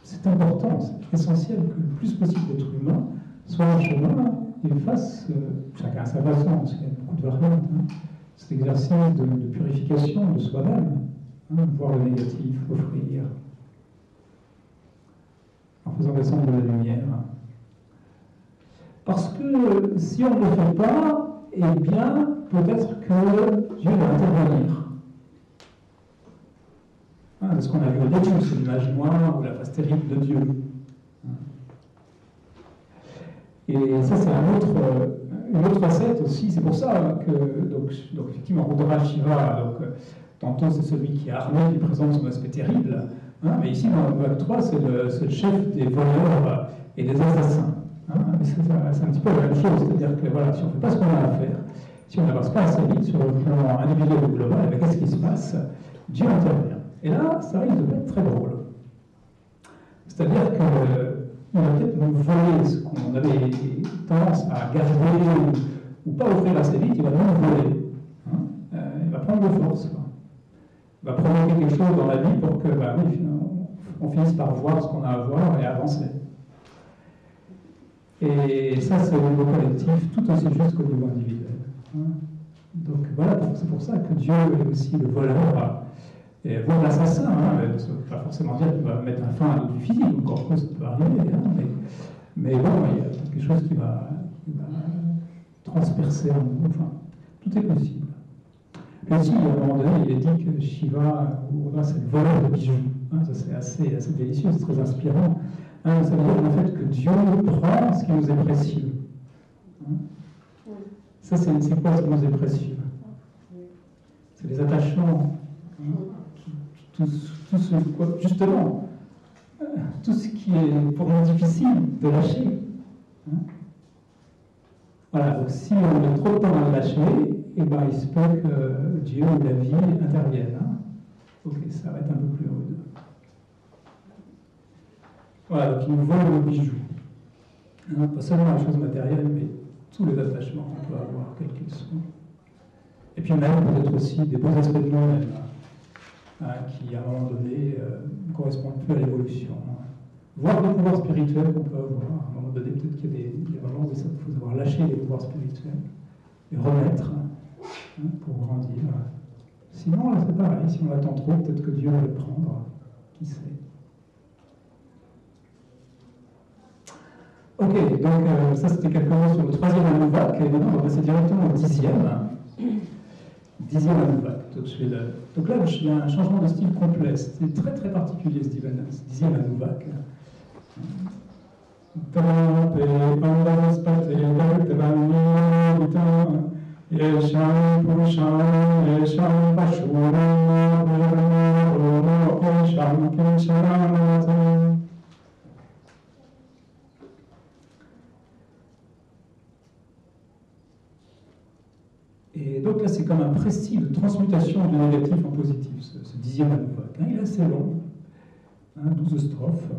c'est important, c'est essentiel que le plus possible d'êtres humains soient en chemin et fassent, chacun à sa façon, parce qu'il y a beaucoup de variantes, hein, cet exercice de purification de soi-même, hein, voir le négatif, l'offrir, en faisant descendre de la lumière. Parce que si on ne le fait pas, eh bien, peut-être que Dieu va intervenir. Hein, c'est ce qu'on a vu au début, c'est l'image noire ou la face terrible de Dieu. Et ça, c'est une autre facette aussi. C'est pour ça que, donc effectivement, Rudra Shiva, tantôt c'est celui qui est armé, qui présente son aspect terrible, hein, mais ici, dans le Vague 3, c'est le chef des voleurs et des assassins. Hein, c'est un petit peu la même chose, c'est-à-dire que voilà, si on ne fait pas ce qu'on a à faire, si on n'avance pas assez vite sur le plan individuel ou global, eh qu'est-ce qui se passe? Dieu intervient. Et là, ça risque de être très drôle. C'est-à-dire qu'il va peut-être nous voler ce qu'on avait tendance à garder ou pas offrir assez vite, il va nous voler. Hein, il va prendre de force. Quoi. Il va provoquer quelque chose dans la vie pour que, oui, on finisse par voir ce qu'on a à voir et avancer. Et ça, c'est au niveau collectif, tout aussi juste qu'au niveau individuel. Donc voilà, c'est pour ça que Dieu est aussi le voleur, et voire l'assassin. Ça ne veut pas forcément dire qu'il va mettre un fin à du physique, encore plus, ça peut arriver. Mais bon, il y a quelque chose qui va transpercer en nous. Enfin, tout est possible. Et aussi, à un moment donné, il est dit que Shiva, c'est le voleur de bijoux. Ça, c'est assez délicieux, c'est très inspirant. Ça veut dire en fait que Dieu prend ce qui nous est précieux. Ça, c'est quoi ce qui nous est précieux? C'est les attachements. Justement, tout ce qui est pour nous difficile de lâcher. Voilà, donc si on met trop de temps à le lâcher, eh ben, il se peut que Dieu ou la vie interviennent. Ok, ça va être un peu plus rude. Voilà, donc il nous vole nos bijoux. Pas seulement la chose matérielle, mais tous les attachements qu'on peut avoir, quels qu'ils soient. Et puis même peut-être aussi des beaux aspects de nous-mêmes, qui à un moment donné ne correspondent plus à l'évolution. Voire des pouvoirs spirituels qu'on peut avoir. À un moment donné, peut-être qu'il y a des moments où il faut savoir lâcher les pouvoirs spirituels et remettre pour grandir. Sinon, là, c'est pareil, si on attend trop, peut-être que Dieu va le prendre. Qui sait? Ok, donc ça c'était quelques mots sur le troisième Anouvak, et maintenant on va passer directement au dixième. Dixième Anouvak. Donc là, il y a un changement de style complet. C'est très très particulier ce dixième Anouvak. Et donc là, c'est comme un précis de transmutation du négatif en positif, ce dixième Anouvak. Il est assez long, 12 strophes.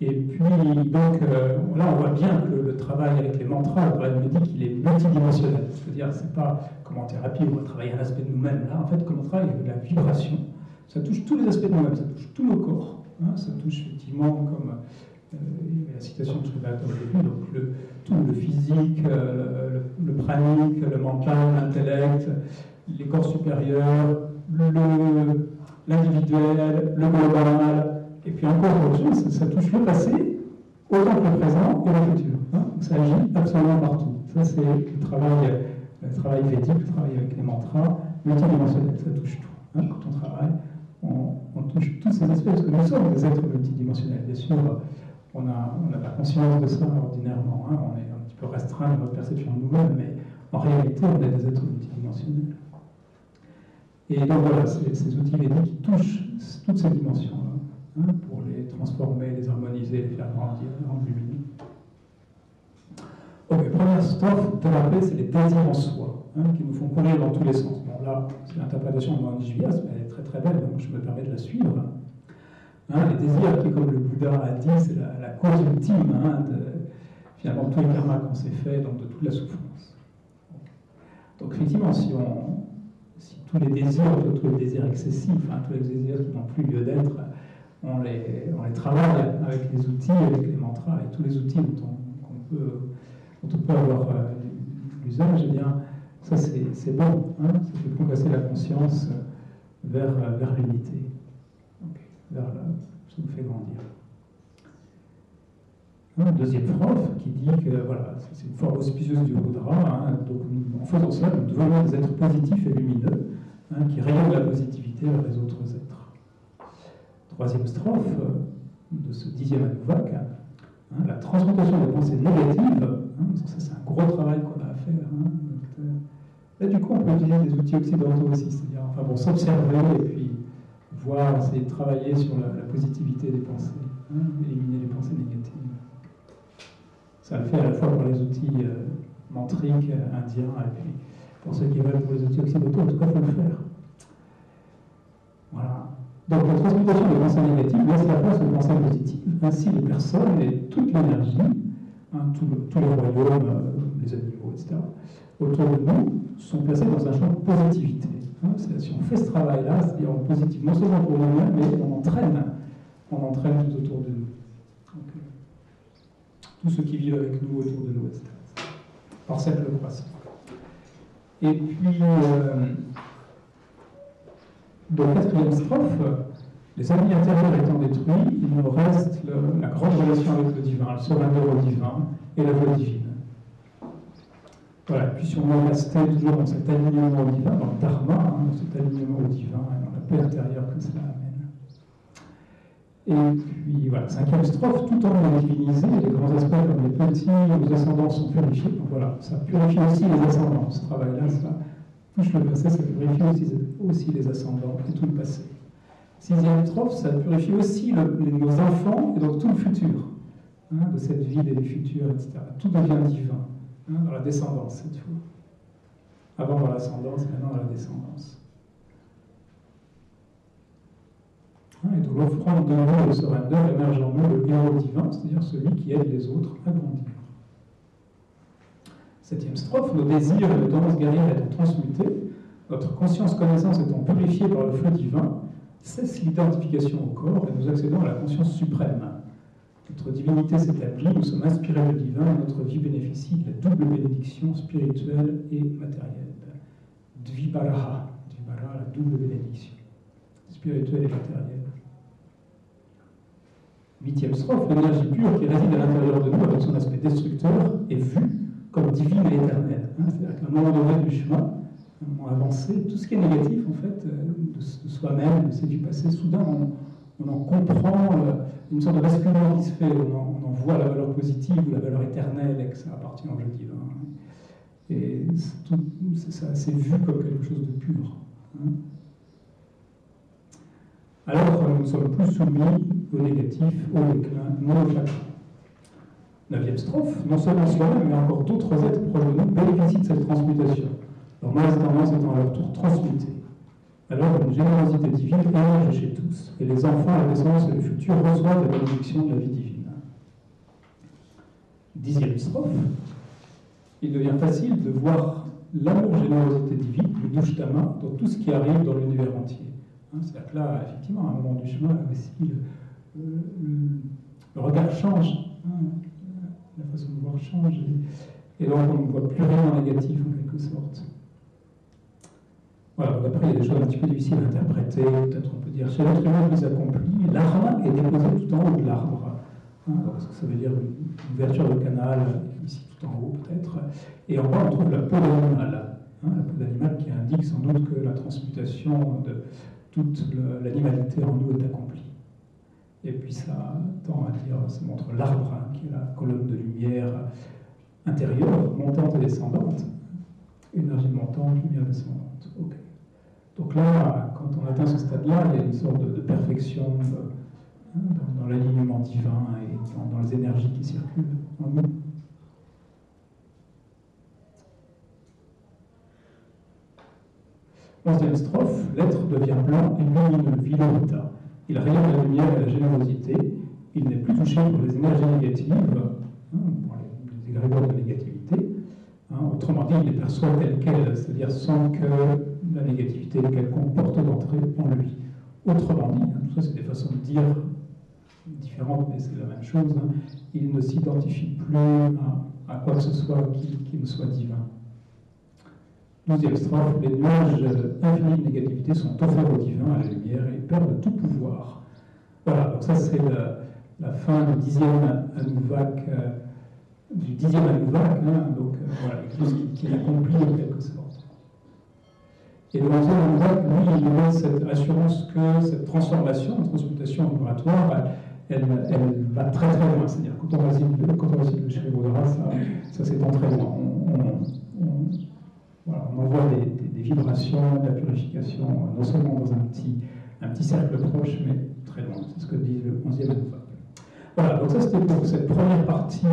Et puis, donc, là, on voit bien que le travail avec les mantras, le travail médique, il est multidimensionnel. C'est-à-dire, c'est pas comme en thérapie où on va travailler un aspect de nous-mêmes. Là, en fait, comme on travaille avec la vibration, ça touche tous les aspects de nous-mêmes, ça touche tous nos corps. Ça touche effectivement, comme il y avait la citation de Srivata au début, donc tout le physique, le pranique, le mental, l'intellect, les corps supérieurs, l'individuel, le global. Et puis encore autre chose, ça touche le passé, autant que le présent et le futur. Ça agit absolument partout. Ça, c'est le travail védique, le travail avec les mantras, multidimensionnel, ça touche tout. Quand on travaille, on touche tous ces aspects, parce que nous sommes des êtres multidimensionnels. Bien sûr, on a pas conscience de ça ordinairement. On est un petit peu restreint dans notre perception de nous-mêmes, mais en réalité, on est des êtres multidimensionnels. Et donc voilà, ces outils védiques qui touchent toutes ces dimensions-là. Pour les transformer, les harmoniser, les faire grandir, les rendre lumineux. Ok, première strophe de la paix, c'est les désirs en soi, qui nous font courir dans tous les sens. Bon, là, c'est l'interprétation de Mohan Juvias, mais elle est très très belle, donc je me permets de la suivre. Les désirs, qui, comme le Bouddha a dit, c'est la cause ultime finalement de tous les karmas qu'on s'est fait, donc de toute la souffrance. Donc effectivement, si tous les désirs, tous les désirs excessifs, tous les désirs qui n'ont plus lieu d'être, on les travaille avec les outils, avec les mantras, et tous les outils dont on peut avoir l'usage, eh bien, ça c'est bon, ça fait progresser la conscience vers l'unité, ça nous fait grandir. Deuxième strophe qui dit que voilà, c'est une forme auspicieuse du Rudra, donc en faisant cela, nous devenons des êtres positifs et lumineux, qui rayonnent la positivité vers les autres êtres. Troisième strophe de ce dixième Anouvak, la transmutation des pensées négatives, parce que ça c'est un gros travail qu'on a à faire. Là du coup on peut utiliser des outils occidentaux aussi, c'est-à-dire s'observer et puis voir, essayer de travailler sur la positivité des pensées, éliminer les pensées négatives. Ça le fait à la fois pour les outils mantriques, indiens, et puis pour ceux qui veulent pour les outils occidentaux, en tout cas il faut le faire. Voilà. Donc la transmutation des pensées négatives laisse la place aux pensées positives. Ainsi, les personnes et toute l'énergie, tous les royaumes, les animaux, etc., autour de nous, sont placés dans un champ de positivité. Si on fait ce travail-là, c'est-à-dire en positif, non seulement pour nous-mêmes, mais on entraîne tout autour de nous. Donc, tous ceux qui vivent avec nous, autour de nous, etc. Par cercle croissant. Et puis, dans la quatrième strophe, les amis intérieurs étant détruits, il nous reste la grande relation avec le divin, le surrender au divin et la voie divine. Voilà, puis si on est resté toujours dans cet alignement au divin, dans le dharma, dans cet alignement au divin et dans la paix intérieure que cela amène. Et puis voilà, cinquième strophe, tout en étant divinisé, les grands aspects comme les petits, les ascendants sont purifiés. Donc voilà, ça purifie aussi les ascendants. Ce travail-là, ça touche le passé, ça purifie aussi les ascendants et tout le passé. Sixième strophe, ça purifie aussi nos enfants et donc tout le futur, de cette vie et du futur, etc. Tout devient divin, dans la descendance cette fois. Avant dans l'ascendance, maintenant dans la descendance. Et de l'offrande de nous, le surrender, émerge en nous le héros divin, c'est-à-dire celui qui aide les autres à grandir. Septième strophe, nos désirs et nos tendances guerrières étant transmutés, notre conscience-connaissance étant purifiée par le feu divin, cesse l'identification au corps et nous accédons à la conscience suprême. Notre divinité s'établit, nous sommes inspirés du divin et notre vie bénéficie de la double bénédiction spirituelle et matérielle. Dvibara, la double bénédiction, spirituelle et matérielle. 8e strophe, l'énergie pure qui réside à l'intérieur de nous avec son aspect destructeur est vue comme divine et éternelle. C'est-à-dire qu'à un moment donné du chemin, à un moment avancé, tout ce qui est négatif, en fait, de soi-même, c'est du passé, soudain, on en comprend une sorte de basculement qui se fait, on en voit la valeur positive ou la valeur éternelle et que ça appartient au jeu divin. Et c'est vu comme quelque chose de pur. Alors, nous sommes plus soumis au négatif, au déclin, non au chakra. 9e strophe, non seulement soi-même, mais encore d'autres êtres proches de nous bénéficient de cette transmutation. Leur mauvaise tendance étant à leur tour transmutée. Alors, une générosité divine émerge chez tous, et les enfants, la descendance et le futur reçoivent la bénédiction de la vie divine. 10e strophe, il devient facile de voir l'amour-générosité divine, le Dushtama, dans tout ce qui arrive dans l'univers entier. C'est-à-dire que là, effectivement, à un moment du chemin, là aussi, le regard change, la façon de voir change, et donc on ne voit plus rien en négatif, en quelque sorte. Voilà, donc après, il y a des choses un petit peu difficiles à interpréter, peut-être on peut dire, chez l'être humain plus accompli, l'arbre est déposé tout en haut de l'arbre. Donc, ça veut dire une ouverture de canal, ici tout en haut peut-être, et en bas on trouve la peau d'animal, la peau d'animal qui indique sans doute que la transmutation de toute l'animalité en nous est accomplie. Et puis ça tend à dire, ça montre l'arbre, qui est la colonne de lumière intérieure, montante et descendante, énergie montante, lumière descendante. Okay. Donc là, quand on atteint ce stade-là, il y a une sorte de perfection dans l'alignement divin et dans les énergies qui circulent en nous. Onzième strophe, l'être devient blanc et lumineux, violeta. Il rayonne la lumière et la générosité. Il n'est plus touché pour les énergies négatives, pour les égrégores de négativité. Autrement dit, il les perçoit telles quelles, c'est-à-dire sans que la négativité qu'elle comporte d'entrer en lui. Autrement dit, tout ça c'est des façons de dire différentes, mais c'est la même chose, il ne s'identifie plus à quoi que ce soit qui ne soit divin. 12e strophe, les nuages infinis de négativité sont offerts au divin, à la lumière, et perdent tout pouvoir. Voilà, donc ça c'est la fin du 10e Anuvak, donc voilà, quelque chose qui l'accomplit en quelque sorte. Et le 11e Anuvak, lui, il met cette assurance que cette transformation, une transmutation vibratoire, elle va très très loin. C'est-à-dire que quand on récite le Shri Bodhara, ça s'étend très loin. On envoie des vibrations, de la purification, non seulement dans un petit cercle proche, mais très loin. C'est ce que dit le 11e Anuvak. Voilà, donc ça c'était pour cette première partie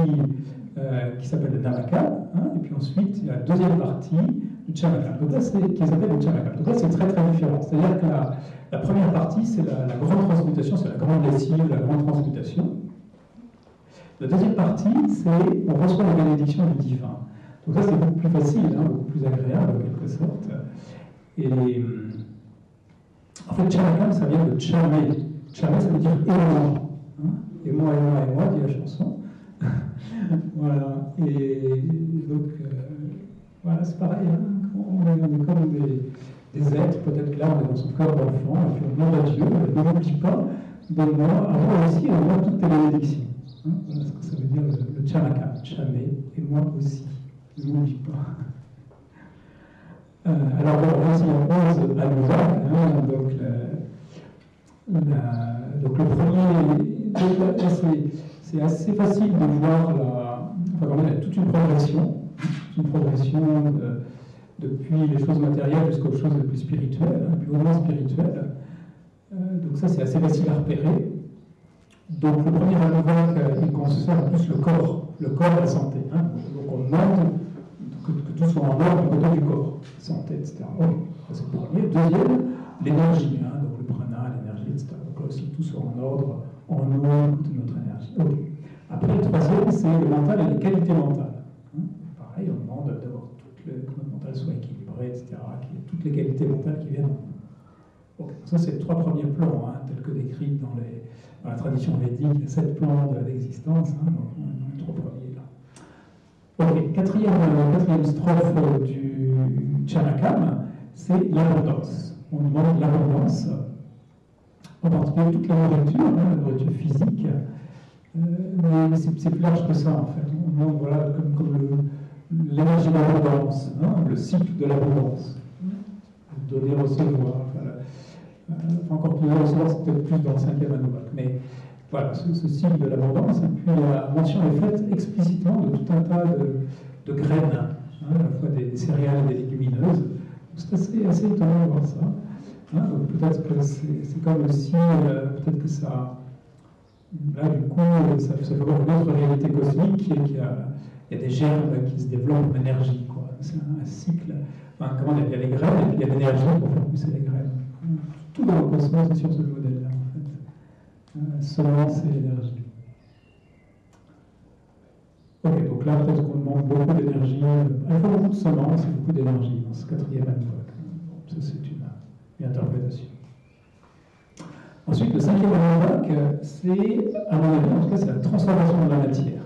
qui s'appelle le Namakam, et puis ensuite il y a la deuxième partie du Chamakam, qui s'appelle le Chamakam. Donc là c'est très très différent. C'est-à-dire que la première partie c'est la grande transmutation, c'est la grande lessive, la grande transmutation. La deuxième partie c'est on reçoit la bénédiction du divin. Donc ça c'est beaucoup plus facile, beaucoup plus agréable en quelque sorte. Et en fait Chamakam ça vient de Chamé. Chamé ça veut dire aimant. Et moi, dit la chanson. Voilà. Et donc, voilà, c'est pareil. On est comme des êtres, peut-être que là, on est dans son corps d'enfant, et puis on demande à Dieu, ne m'oublie pas, donne-moi, à moi aussi, à moi toutes tes bénédictions. Voilà ce que ça veut dire le Chamakam, Chamé, et moi aussi, ne m'oublie pas. Alors, bon, aussi, on pose à Anuvak, donc le premier. C'est assez facile de voir il y a toute une progression depuis les choses matérielles jusqu'aux choses les plus spirituelles, plus hautement spirituelles. Donc ça, c'est assez facile à repérer. Donc le premier Anuvak, il concerne plus le corps et la santé. Donc on demande que tout soit en ordre du côté du corps, santé, etc. Okay. C'est le premier. Deuxième, l'énergie, donc le prana, l'énergie, etc. Donc là aussi, tout soit en ordre. En nous, toute notre énergie. Okay. Après, le troisième, c'est le mental et les qualités mentales. Pareil, on demande d'avoir que notre mental soit équilibré, etc., qu'il y ait toutes les qualités mentales qui viennent en nous. Okay. Ça, c'est les trois premiers plans, tels que décrits dans la tradition védique, les 7 plans d'existence, donc les 3 premiers là. Ok, quatrième strophe du Chamakam, c'est l'abondance. On demande l'abondance. En particulier toute la nourriture physique, Mais c'est plus large que ça, en fait. On demande, voilà, comme l'énergie de l'abondance, hein, le cycle de l'abondance. Donner, recevoir. Encore plus recevoir, c'est peut-être plus dans le 5e Anouvak. Mais voilà, ce cycle de l'abondance. Et puis la mention est faite explicitement de tout un tas de graines, hein, à la fois des céréales et des légumineuses. C'est assez étonnant de voir ça. Hein, donc peut-être que c'est comme aussi, peut-être que ça. Là, du coup, ça fait voir une autre réalité cosmique qui est qu'il y a des germes qui se développent en énergie. C'est un cycle. Enfin, comment il y a les graines et puis il y a l'énergie pour faire pousser les graines. Tout dans le cosmos est sur ce modèle-là, en fait. Semence et énergie. Ok, donc là, peut-être qu'on demande beaucoup d'énergie, à la fois beaucoup de semences et beaucoup d'énergie dans ce 4e Anouvak. Ça, c'est une interprétation. Ensuite, le 5e Anouvak, c'est, à mon avis, en tout cas, c'est la transformation de la matière.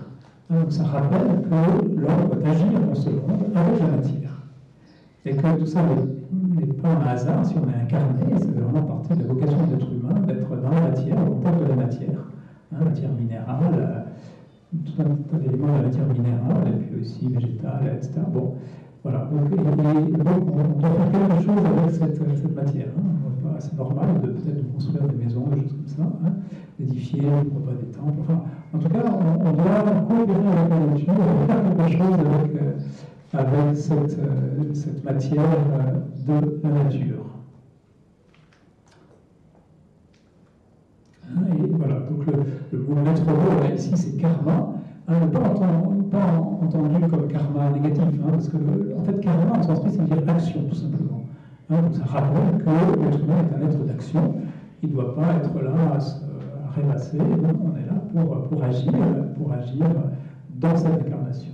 Donc ça rappelle que l'homme doit agir dans ce monde avec la matière. Et que tout ça n'est pas un hasard si on est incarné, c'est vraiment partie de la vocation de l'être humain, d'être dans la matière, au contact de la matière, hein, matière minérale, tout un tas d'éléments de la matière minérale, et puis aussi végétale, etc. Bon, voilà. Donc on doit faire quelque chose avec cette matière. Hein. C'est normal peut-être de construire des maisons, des choses comme ça, hein, d'édifier, pourquoi pas des temples. Enfin, en tout cas, on doit coopérer avec la nature, on doit faire quelque chose avec cette matière de la nature. Et voilà, donc le mot maître mot là, ici c'est karma, hein, pas entendu comme karma négatif, hein, parce que en fait karma en sanskrit ça veut dire action tout simplement. Hein, donc ça rappelle que l'être humain est un être d'action, il ne doit pas être là à rêvasser, on est là pour agir dans cette incarnation.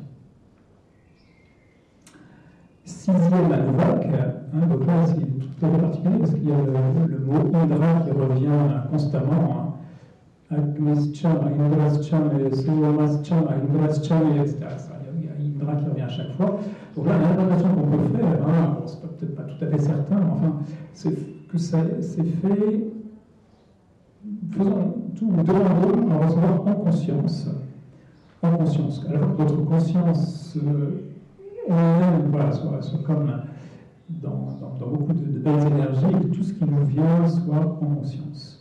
6e Anouvak, hein, donc là c'est tout à fait particulier parce qu'il y a le mot Indra qui revient constamment. Agnischa, Indrascha, Somascha, Indrascha, etc. Il y a Indra qui revient à chaque fois. Donc là, l'interprétation qu'on peut faire, hein, bon, c'est peut-être pas tout à fait certain, mais enfin, c'est que c'est fait. Faisons tout, demandons à recevoir en conscience, à la fois que notre conscience elle-même voilà, soit comme dans beaucoup de belles énergies, et que tout ce qui nous vient soit en conscience.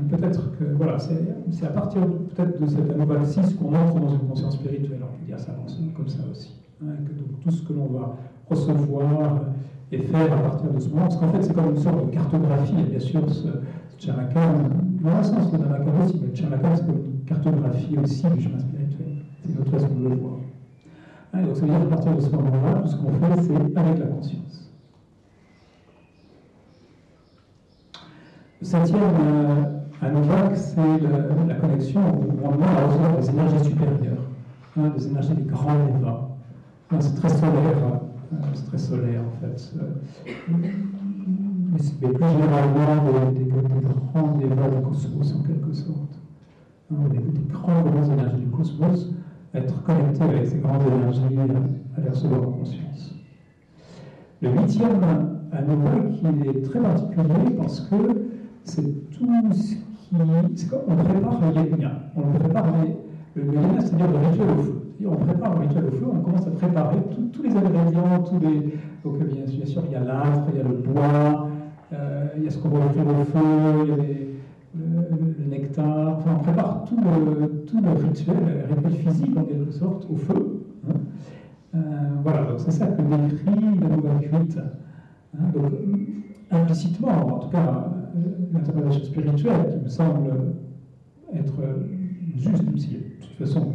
Peut-être que voilà, c'est à partir peut-être de cette Anouvak 6 qu'on entre dans une conscience spirituelle, on peut dire ça comme ça aussi. Hein, que donc, tout ce que l'on va recevoir et faire à partir de ce moment, parce qu'en fait c'est comme une sorte de cartographie, et bien sûr ce Chamakan, dans un sens le Dhammakan aussi, mais le Chamakan c'est comme une cartographie aussi du chemin spirituel, c'est une autre façon de le voir. Hein, donc ça veut dire qu'à partir de ce moment-là, tout ce qu'on fait c'est avec la conscience. Le 7e Anouvak, c'est la connexion où on demande à recevoir des énergies supérieures, hein, des énergies des grands Devas. C'est très solaire en fait. Mais plus généralement des grands Devas du cosmos en quelque sorte. Hein, des grandes énergies du cosmos, être connecté avec ces grandes énergies, à les recevoir en conscience. Le 8e Anouvak, il est très particulier parce que c'est tout ce qui. C'est comme on prépare le yajna. On prépare le yajna, c'est-à-dire le rituel au feu. On prépare le rituel au feu, on commence à préparer tous les ingrédients, Donc, bien sûr, il y a l'âtre, il y a le bois, il y a ce qu'on va offrir au feu, il y a le nectar. Enfin, on prépare tout le rituel physique en quelque sorte, au feu. Hein. Voilà, donc c'est ça que décrit l'Anouvak 8. Hein, donc, implicitement, en tout cas, l'interprétation spirituelle qui me semble être juste, même si de toute façon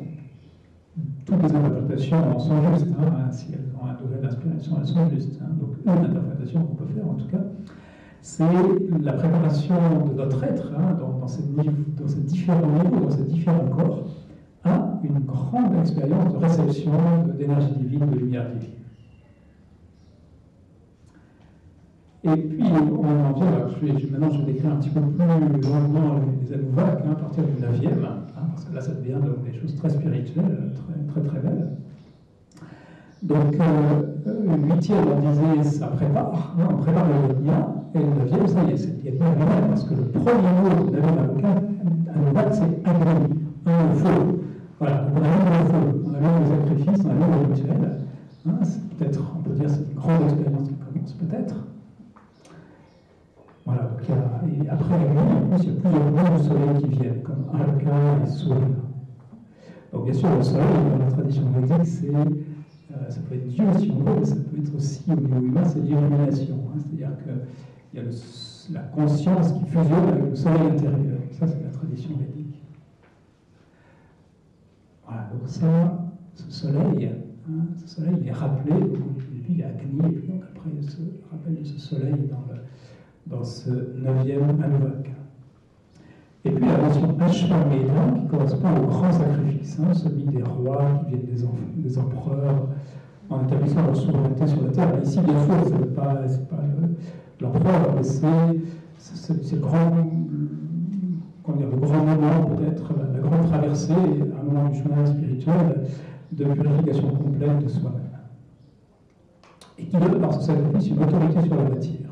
toutes les interprétations sont justes, hein, si elles ont un degré d'inspiration, elles sont justes. Hein, donc une interprétation qu'on peut faire en tout cas, c'est la préparation de notre être hein, dans ces différents niveaux, dans ces différents corps, à une grande expérience de réception d'énergie divine, de lumière divine. Et puis, on en vient, maintenant je vais décrire un petit peu plus longuement les Anouvak, hein, à partir du 9e, hein, parce que là ça devient donc des choses très spirituelles, très très très belles. Donc, le 8e, on disait, ça prépare, hein, on prépare le yajna, et le 9e, ça y est, c'est le yajna lui-même, parce que le premier mot du 9e c'est une grande expérience qui commence peut-être. Voilà, donc et après les nuits, en plus, il y a plusieurs mots du soleil qui viennent, comme Arka et Surya. Donc bien sûr, le soleil, dans la tradition védique, ça peut être Dieu si on veut, mais ça peut être aussi au niveau humain, c'est l'illumination. Hein, c'est-à-dire qu'il y a la conscience qui fusionne avec le soleil intérieur. Ça, c'est la tradition védique. Voilà, donc ça, ce soleil, il est rappelé, et puis il y a Agni, et puis donc après il y a ce rappel de ce soleil dans ce 9e Anuvak. Et puis la mention Ashwamedha qui correspond au grand sacrifice, hein, celui des rois qui viennent des empereurs en établissant leur souveraineté sur la terre. Et ici, bien sûr, ce n'est pas l'empereur, mais c'est le grand moment, peut-être, la grande traversée, un moment du chemin spirituel de purification complète de soi-même. Et qui donne par ce sacrifice une autorité sur la matière,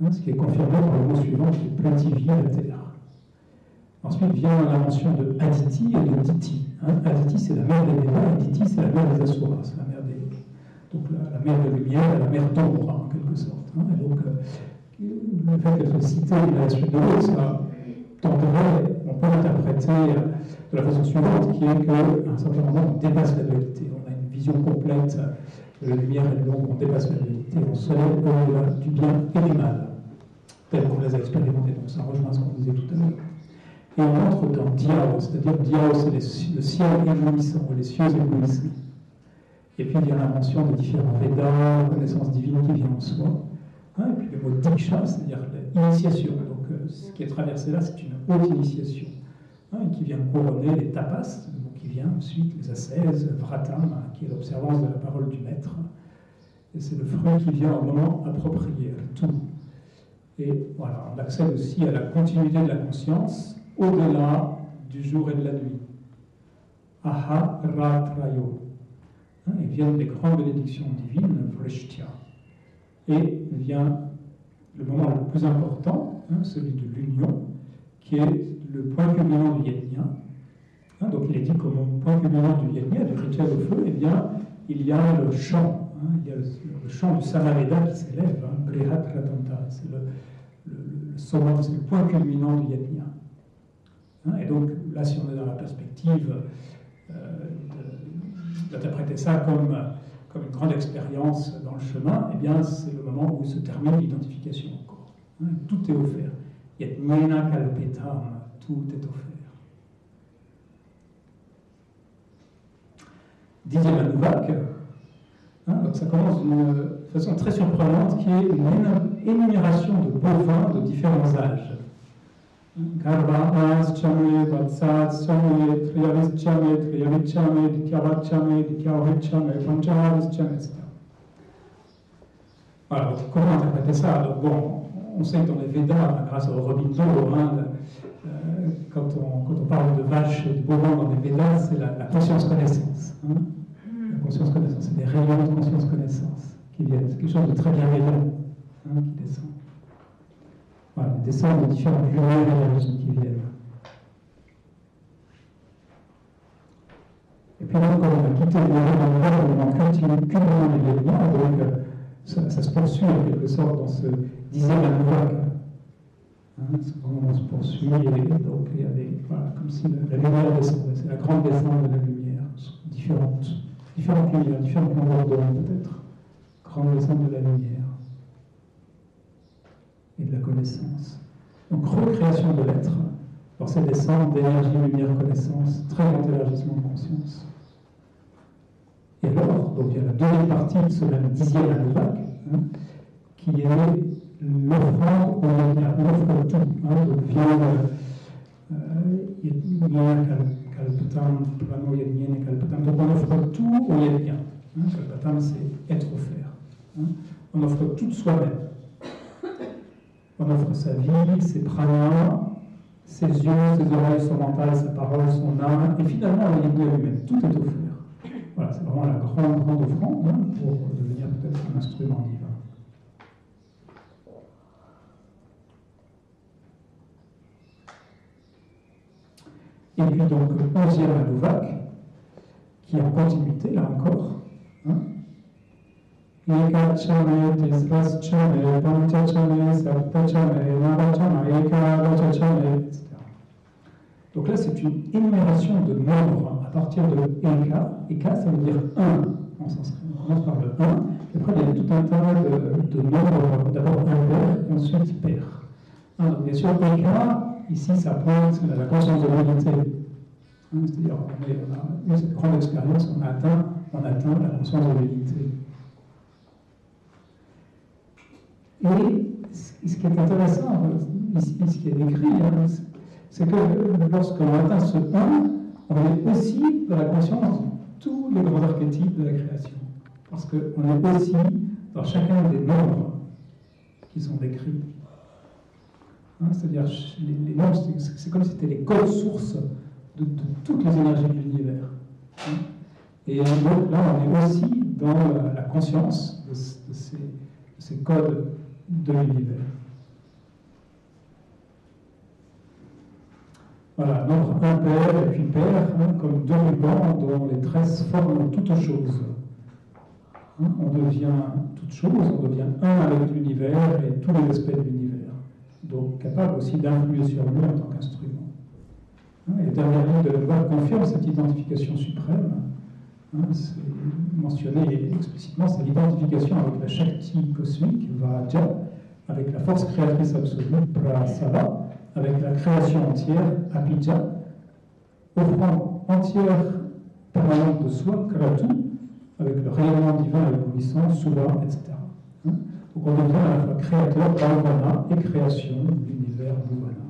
hein, ce qui est confirmé par le mot suivant qui plantifie la terre. Ensuite vient la mention de Aditi et de Diti. Hein. Aditi, c'est la mère des Védas, et Diti, c'est la mère des Asuras, c'est la mère donc la mère de lumière et la mère d'ombre, en quelque sorte. Hein. Et donc, le fait qu'elle soit citée à la suite de l'autre, ça tendrait, on peut l'interpréter de la façon suivante, qui est qu'à un certain moment, on dépasse la dualité. On a une vision complète de la lumière et de l'ombre, on dépasse la dualité, on se lève au-delà du bien et du mal, tel qu'on les a expérimentés. Donc ça rejoint ce qu'on disait tout à l'heure. Et on entre dans Diao, c'est-à-dire Diao, c'est le ciel éblouissant, les cieux éblouissants. Et puis il y a la mention de différents Védas, la connaissance divine qui vient en soi. Hein, et puis le mot Diksha, c'est-à-dire l'initiation. Donc ce qui est traversé là, c'est une haute initiation. Hein, et qui vient couronner les tapas, donc qui vient ensuite les ascèses, Vratam, qui est l'observance de la parole du maître. Et c'est le fruit qui vient au moment approprié, le tout. Et voilà, on accède aussi à la continuité de la conscience au-delà du jour et de la nuit. Aha Ratrayo. Et viennent les grandes bénédictions divines, Vrishtia. Et vient le moment le plus important, hein, celui de l'union, qui est le point culminant du Yajna. Hein, donc il est dit comme point culminant du Yajna, du rituel au feu, eh bien, il y a le chant, hein, il y a le chant du Samaveda qui s'élève, hein, Brihat Ratanta, c'est le sommet, c'est le point culminant du Yajna. Hein, et donc là, si on est dans la perspective d'interpréter ça comme une grande expérience dans le chemin, eh bien, c'est le moment où se termine l'identification encore. Hein, tout est offert. Yatnena kalpetam, tout est offert. 10e Anuvak, hein, donc ça commence d'une façon très surprenante qui est une énumération de bovins de différents âges. Garba, Chame, Vatsat, Chame, Triyavis Chame, Triyavit Chame, Dikyavat Chame, Dikyavit Chame, Panchavis Chame, etc. Voilà, donc comment interpréter ça? Donc bon, on sait que dans les Védas, grâce au Aurobindo, quand on parle de vaches et de bovins dans les Védas, c'est la conscience-connaissance. Hein. La conscience-connaissance, c'est des rayons de conscience-connaissance qui viennent. C'est quelque chose de très bienveillant, hein, qui descend. Voilà, des dessins de différentes lumières énergies qui viennent. Et puis donc, quand on a quitté le monde, on continue culminant les Yajna, donc ça se poursuit en quelque sorte dans ce 10e Anuvak. Hein, ce moment on se poursuit, et donc il y a voilà, comme si la lumière descendait, c'est la grande descente de la lumière, différentes lumières, différentes longueurs d'onde peut-être, grande descente de la lumière et de la connaissance. Donc, recréation de l'être dans cette descente d'énergie, lumière, connaissance, très grand élargissement de conscience. Et alors, donc il y a la deuxième partie de ce même 10e Anuvak, hein, qui est l'offrande au Yajna, l'offre tout. Hein, donc vient Kalpatam, Prano Yajna, Kalpatam. Donc on offre tout au Yajna. Hein, Kalpatam, c'est être offert. Hein, on offre tout de soi-même. On offre sa vie, ses pranas, ses yeux, ses oreilles, son mental, sa parole, son âme, et finalement le Yajna lui-même. Tout est offert. Voilà, c'est vraiment la grande offrande, hein, pour devenir peut-être un instrument divin. Et puis donc, 11e Anuvak, qui est en continuité, là encore. Hein. Ekachane, Tisrachane, Panchachane, Saptachane, Navachane, Ekavachachane, etc. Donc là, c'est une énumération de nombres à partir de Eka. Eka, ça veut dire 1 en sanskrit. On commence par le 1, et après il y a tout un tas de nombres, d'abord impair et ensuite pair. Donc bien sûr, Eka, ici, ça pointe à la conscience de l'unité. C'est-à-dire, on a eu cette grande expérience, on atteint la conscience de l'unité. Et ce qui est intéressant, ici, ce qui est décrit, c'est que lorsqu'on atteint ce 1, on est aussi dans la conscience de tous les grands archétypes de la création. Parce qu'on est aussi dans chacun des nombres qui sont décrits. C'est-à-dire, les nombres, c'est comme si c'était les codes sources de toutes les énergies de l'univers. Et donc là, on est aussi dans la conscience de ces codes de l'univers. Voilà, nombre impair et puis pair, comme deux rubans dont les tresses forment toute chose. On devient toute chose, on devient un avec l'univers et tous les aspects de l'univers. Donc capable aussi d'influer sur lui en tant qu'instrument. Et la dernière ligne de la loi confirme cette identification suprême. C'est mentionné explicitement, c'est l'identification avec la Shakti cosmique, Vaja, avec la force créatrice absolue, Prasava, avec la création entière, Apija, offrant entière permanente de soi, Kratu, avec le rayonnement divin et éblouissant, Suva, etc. Donc on devient à la fois créateur, Bhavana, et création, l'univers Bhuvana.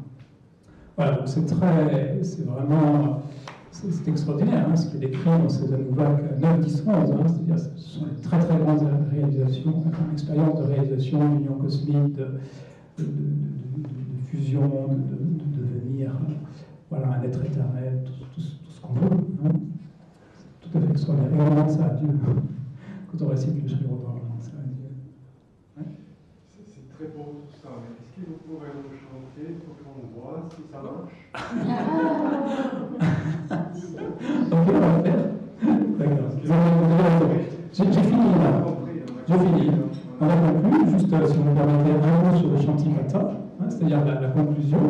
Voilà, donc c'est vraiment, c'est extraordinaire, ce qui est décrit dans ces Anuvak 9, 10, 11, c'est-à-dire ce sont les très très grandes réalisations, expériences de réalisation, d'union cosmique, de fusion, de devenir voilà, un être éternel, tout ce qu'on veut. C'est tout à fait extraordinaire. Et on demande ça à Dieu. Quand on récite le Sri Rodra, on demande ça à Dieu. Ouais. C'est très beau tout ça, mais est-ce que vous pourrez nous chanter pour qu'on voit si ça marche? Ok, on va le faire. D'accord. J'ai fini là. J'ai fini. On a conclu, juste si vous me permettez, un mot sur le Shantipata, c'est-à-dire la conclusion.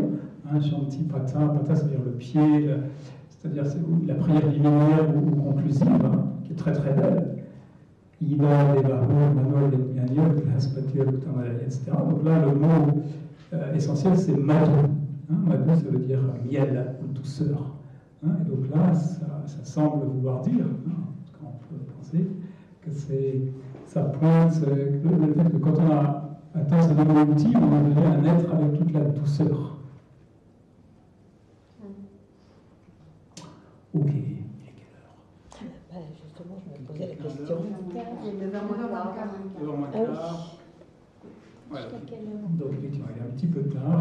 Shantipata, Pata, c'est-à-dire le pied, c'est-à-dire la prière liminaire ou conclusive, qui est très très belle. Ida, Devahu, Manuel, Gnanio, Haspatir, etc. Donc là, le mot essentiel, c'est Madhu. Madhu, ça veut dire miel ou douceur. Et donc là, ça semble vouloir dire, on peut penser, que ça pointe le fait que quand on a atteint ce niveau ultime, on devient un être avec toute la douceur. Ok, il est quelle heure? Justement, je me posais la question. Il est 9h15. 9h15. Voilà. Donc effectivement, il est un petit peu tard.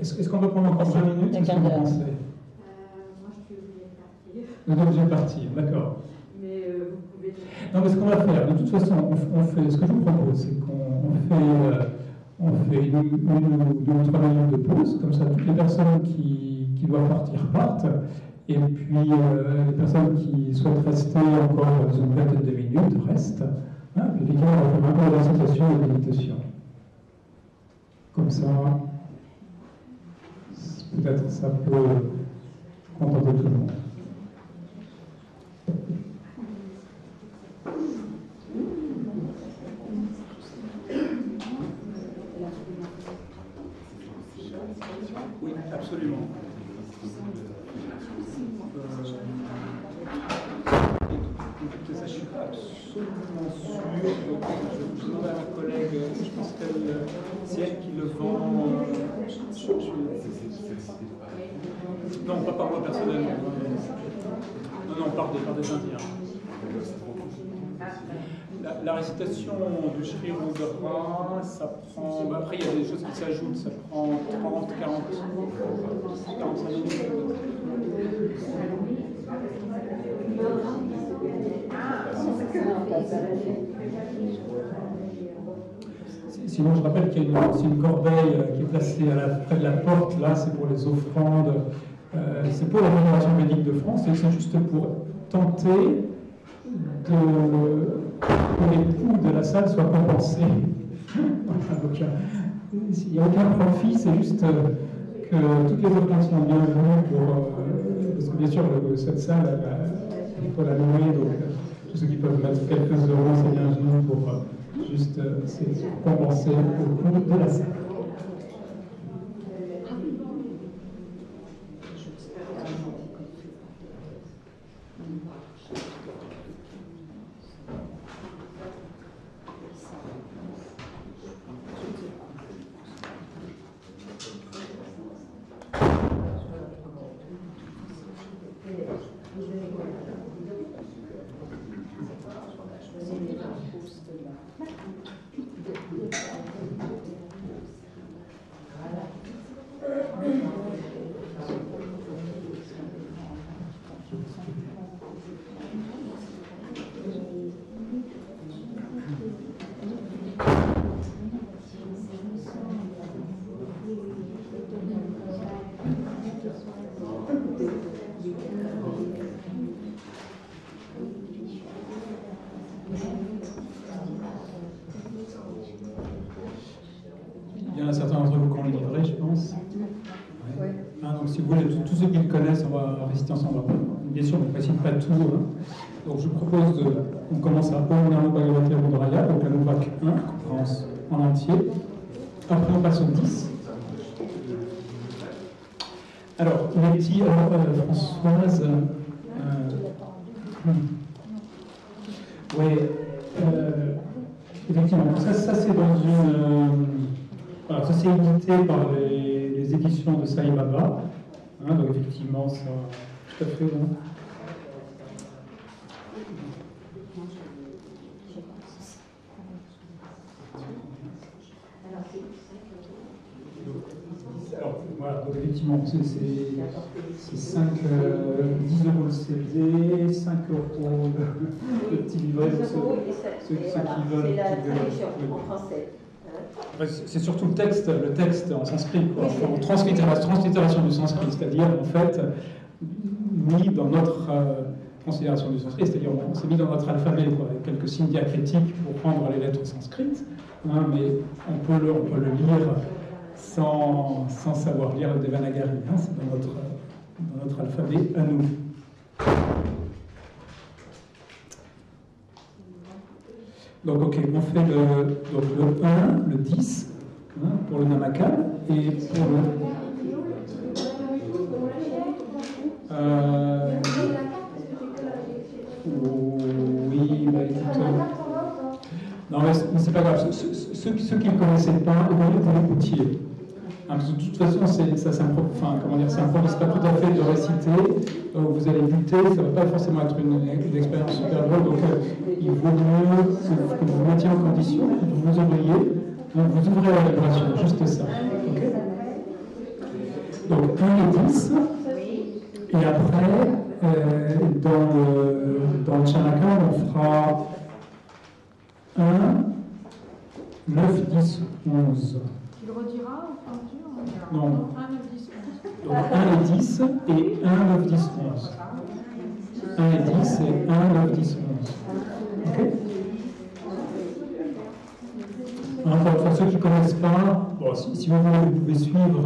Est-ce qu'on peut prendre encore 20 minutes? Qu'est-ce que vous pensez? Moi, je suis obligée de partir. Vous êtes obligé de partir, d'accord. Mais vous pouvez... Non, mais ce qu'on va faire, de toute façon, on fait, ce que je vous propose, c'est qu'on fait une ou 2 ou 3 minutes de pause, comme ça toutes les personnes qui doivent partir partent, et puis les personnes qui souhaitent rester encore une vingtaine de minutes restent. Le vicaire va faire un peu de récitation et de méditation. Comme ça, peut-être ça peut contenter tout le monde. Oui, absolument. Écoutez, ça, je ne suis pas absolument sûr. Je demande à ma collègue, je pense que c'est elle qui le vend. Non, pas par moi personnellement. Non, par des Indiens. La récitation du Sri Rudra, ça prend. Après, il y a des choses qui s'ajoutent, ça prend 30, 40, 45 minutes. Sinon, je rappelle qu'il y a une corbeille qui est placée près de la porte, là, c'est pour les offrandes, c'est pour la Fédération védique de France, et c'est juste pour tenter de que les coûts de la salle soient compensés. Voilà, donc, il n'y a aucun profit, c'est juste que toutes les offrandes sont bienvenues parce que bien sûr, cette salle, il faut la louer, donc tous ceux qui peuvent mettre quelques euros, c'est bienvenu pour juste compenser le coût de la salle. Il y en a certains d'entre vous qui ont livré, je pense. Ouais. Ah, donc si vous voulez, tous ceux qui le connaissent, on va réciter ensemble. Bien sûr, on ne précise pas tout. Hein. Donc je propose on commence à Om Namo Bhagavate Ruddraya, donc la Novak 1, conférence en entier. Après on passe au 10. Alors, les petits, Françoise. Oui, effectivement, ça c'est dans une. Voilà, ça c'est édité par les éditions de Sai Baba. Hein, donc effectivement, ça. Tout à fait, non ? Alors, voilà, donc effectivement, c'est 10 euros le CD, 5 euros le petit livret. Ceux qui veulent. C'est la traduction en français. C'est surtout le texte en sanskrit, quoi. En translittération du sanskrit, c'est-à-dire, en fait, mis dans notre considération du sanskrit, c'est-à-dire, on s'est mis dans notre alphabet, quoi, avec quelques signes diacritiques pour prendre les lettres sanskrites, hein, mais on peut le lire sans savoir lire le Devanagari, hein, c'est dans notre alphabet à nous. Donc, ok, on fait le 1, le 10, hein, pour le Namakal, et pour le... oui, bah, écoute... non, mais c'est pas grave. Ceux qui ne le connaissaient pas, vous l'écoutiez. Hein, parce que de toute façon, ça s'improvise pas tout à fait de réciter. Vous allez buter, ça ne va pas forcément être une expérience super drôle. Donc, il vaut mieux que vous vous mettiez en condition, que vous vous ouvriez. Donc, vous ouvrez la vibration, juste ça. Okay, donc, 1 et 10. Et après, dans le Chanaka, on fera 1, 9, 10, 11. Tu le rediras au fur et à mesure? Non. 1, 9, 10, 11. Donc 1 et 10 et 1, 9, 10, 11. 1 et 10 et 1, 9, 10, 11. Ok? Pour ceux qui ne connaissent pas, bon, si vous voulez, vous pouvez suivre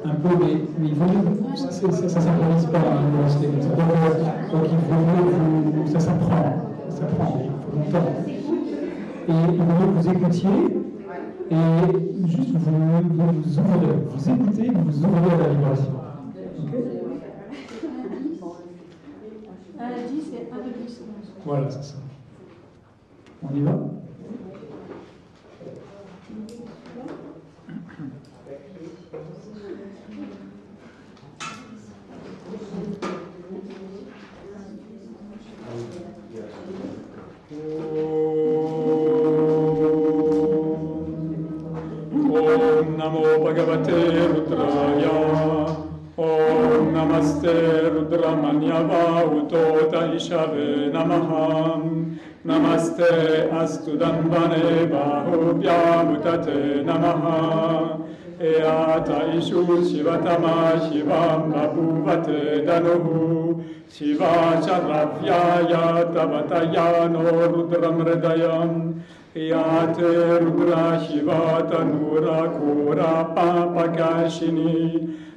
un peu, mais il vaut mieux, ça ne s'improvise pas à l'université comme ça. Donc il vaut mieux, ça s'apprend, ça prend longtemps. Et il vaut mieux que vous écoutiez et juste vous ouvrez, vous écoutez, vous ouvrez à la vibration. Ok? 1 à 10 et 1 de 10, 11. Voilà, c'est ça. On y va? Om Namo Bhagavate Rudraya. Om Namaste Rudramanya Uto Taishave Namaha. Namaste Astu Danvane Bahubhya Mutate Namaha. Eata ishu shivatama shivam babuvate danuhu Shiva Charavyaya Tavatayano Rudram Hridayam Yate Rudra Shiva Tanura Kura Papakashini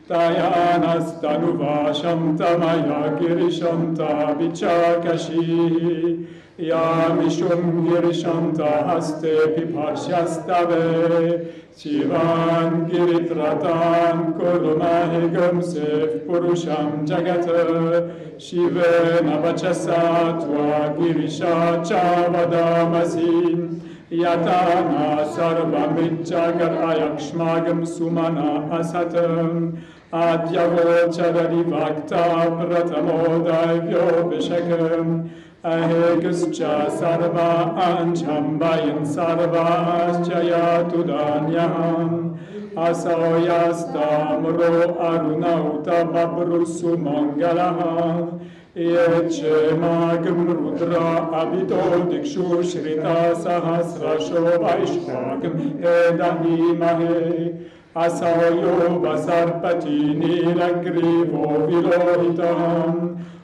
Tayanastanuvasham Tamaya Girishanta Vichakashi Yamishum Girishanta Haste Piparshastave Shivan Giritratan Kurumahigam Sef Purusham Jagata Shivena Vachasatva Girisha Chavadamasim Yatana Sarvamidjagar Ayakshmagam Sumana Asatam Adyavochadari Vakta Pratamodayvyo Vishakam Aheguscha Sarva Anjambayan Sarva Aschayatudanyam Asoyastamro Arunauta Babrusu Mangalaham Yeche Magam Rudra Abito Dikshu Shrita Sahasrasho Vaishvagam Edahimahe Asayo Vasarpati Nilagrivo Vilohitam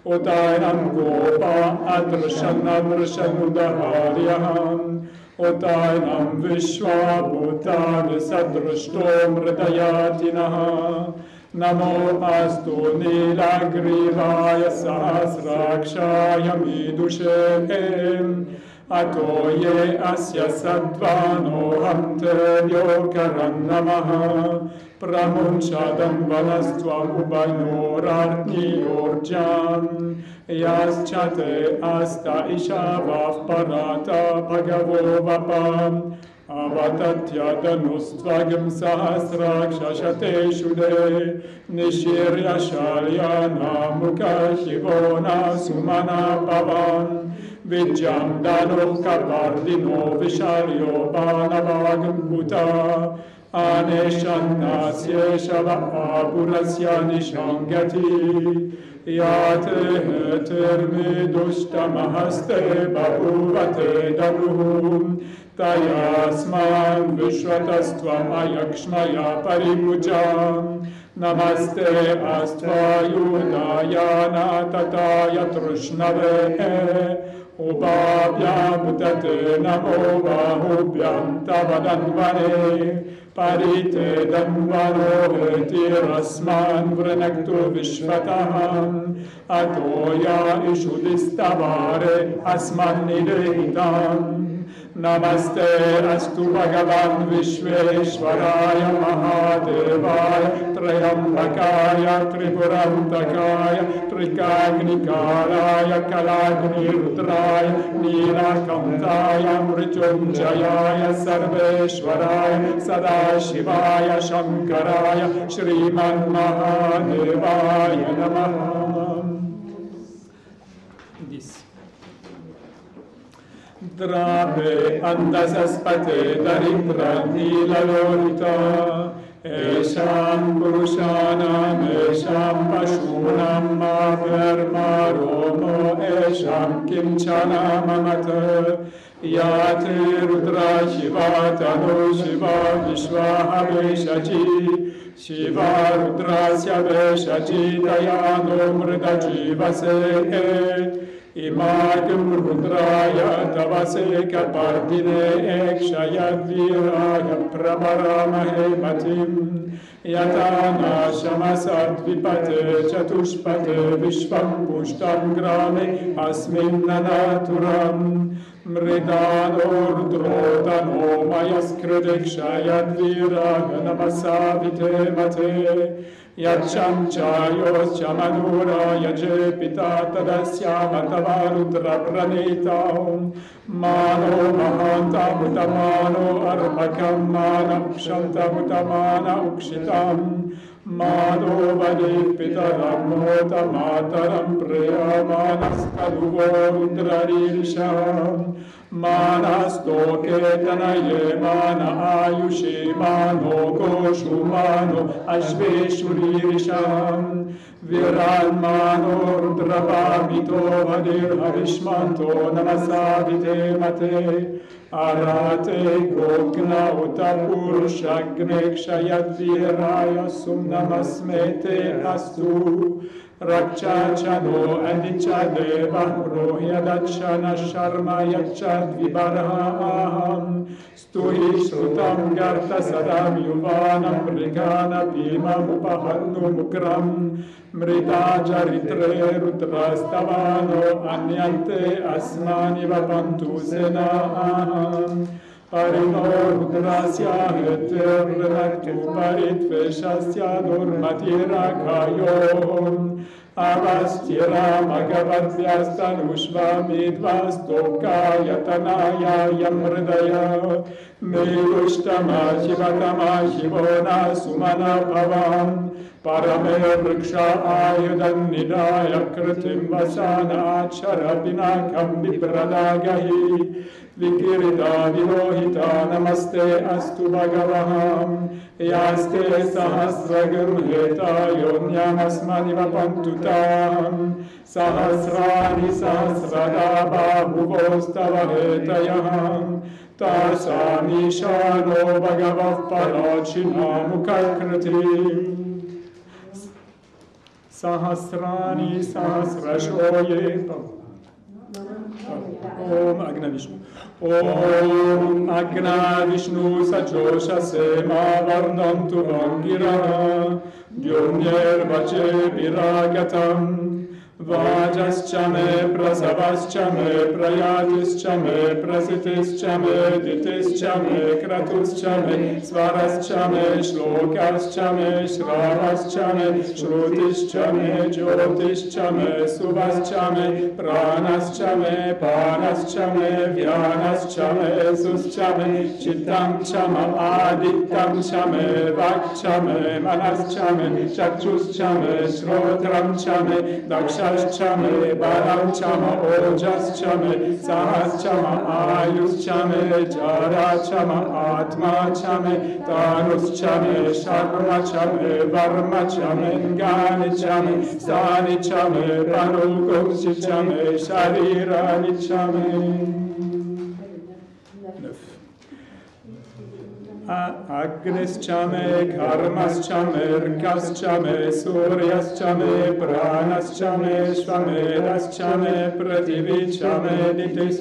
Udainam Gopa Adrshanudharyaham Udainam Vishwabhuta Visadrushtom Hridayatinaha Namo astu Nilagrivaya Sahasrakshaya Midushem Atoye Asya Satvano Hamtevyo Karannamaha Pramunchadam Vanastvam Ubayorarni Orjan Yaschate Asta Ishavav Parata Bhagavo Vapam Avatatya Danustvagam Sahasrakshashate Shude Nishirya Sharyana Mukha Shivona Sumana Pavan Vijam Dano Kapardino Visharyo Banavagam Bhuta Aneshanasya Shava Apurasya Nishangati Yate Termidushtamahasthe Bahuvate Danuhum Tayasman Vishwatastvam Ayakshmaya Paripujam Namaste Astvayudayana Tataya Trushnave Ubabhyam Tate Namo Bahubhyam Tavadanvane Parite Danvano Hetirasman Vrenaktu Vishvataham Atoya Ishudistavare Asman Nidehitam Namaste Astu Bhagavan Vishveshwaraya Mahadevaya Trayambakaya Tripurantakaya Trikagnikaraya Kalagni Rudraya Nilakantaya Mrityunjayaya Sarveshwaraya Sadashivaya Shankaraya Shriman Mahadevaya Namaha. Drape andasaspate daritra nilalorita Esham Purushanam Esham Pashunam Mavermaromo Esham Kimchanam Amata Yate Rudra Shiva Tanu Shiva Vishwa Haveshaji Shiva Rudrasya Veshaji Dayano Mridaji Vase Imagam Rudraya Tavase Kapardine Ekshayadviraya Prabaramahe Matim Yatana Shamasat Vipate Chatushpate Vishvam Pushtam Grame Asmin Nanaturam Mridano Rudrodano Mayaskridekshayadviraya Namasavite Mate Yacham Chayos Chamanura Yajepita Tadasya Matavarutra Pranetaum Mano Mahanta Mutamano Armakam Mana Ukshanta Mutamana Ukshitam Mano Vadipitaram Mota Mataram Priyamanas Kaduvo Rudrarisham Manasto ketanaye mana ayushi mano koshu mano ashveshurisham viran mano rudrapamito vadir havishmanto namasavite mate arate gogna utapurushagne kshayad viraya sumnamasmete astu Rakchachano Adichadeva Rohyadachana Sharma Yachad Vibaraham Stuhi Shrutam Garta Sadam Yuvanam Brigana Bhimam Upahannu Mukram Mrita Jaritre Rudrastavano Anyante Asmani Vapantu Senaham Parino Rudrasya Eternatu Parit Veshasya Nurmatira Kayo Avastira Magavatyastan Ushvamidvastoka Yatanaya Yamridaya Megushtama Shivatama Shivona Sumana Pavam Parame Vriksha Ayudan Nidaya Kritim Vasana Charabina Kambi Pradagahi Vikirita Vilohita Namaste Astu Bhagavaham Yaste Sahasra Gurheta Yonyamasmani Vapantutam Sahasrani Sahasrada Bhuvostava Hetayaham Tasami Shano Bhagavav Parachina Mukhakriti Sahasrani Sahasrashoye Om Agna Vishnu. Om Agna Vishnu Sajosha Sema Varnantu Vangiraha Dyomyer Vache Viragatam Vajaschame Prasavaschame Prayatischame Prasitischame Ditischame Kratuschame Svaraschame Shlokaschame Shravashchame Shrutischame Jyotischame Suvaschame Pranaschame Panaschame Vyanaschame Suschame Chittamchama Adittamchame Vakchame Manaschame Chakshuschame Shrotramchame Daksha Chame, Balam Chama, Ojas Chame, Sahas Chama, Ayus Chame, Jara Chama, Atma Chame, Tanus Chame, Sharma Chame, Varma Chame, Gani Chame, Sani Chame, Panukumsi Chame, Sharirani Chame. Agnes Chame, Karmas Chame, Rkas Chame, Suryas Chame, Pranas Chame, Shvamedas Chame, Prativi Chame, Ditis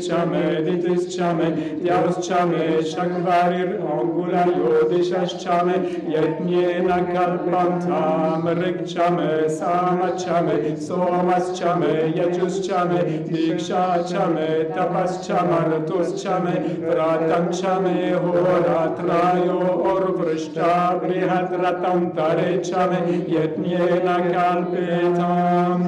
Chame, Diavos Chame, Shakvarir Angula Yodishas Chame, Yetnyena Kalpantam, Rik Chame, Sama Chame, Somas Chame, Yajus Chame, Diksha Chame, Tapas Chamartus Chame, Vratan Chame, Horatra Orvrishta Brihadratam Tarechame Yetnyena Kalpetam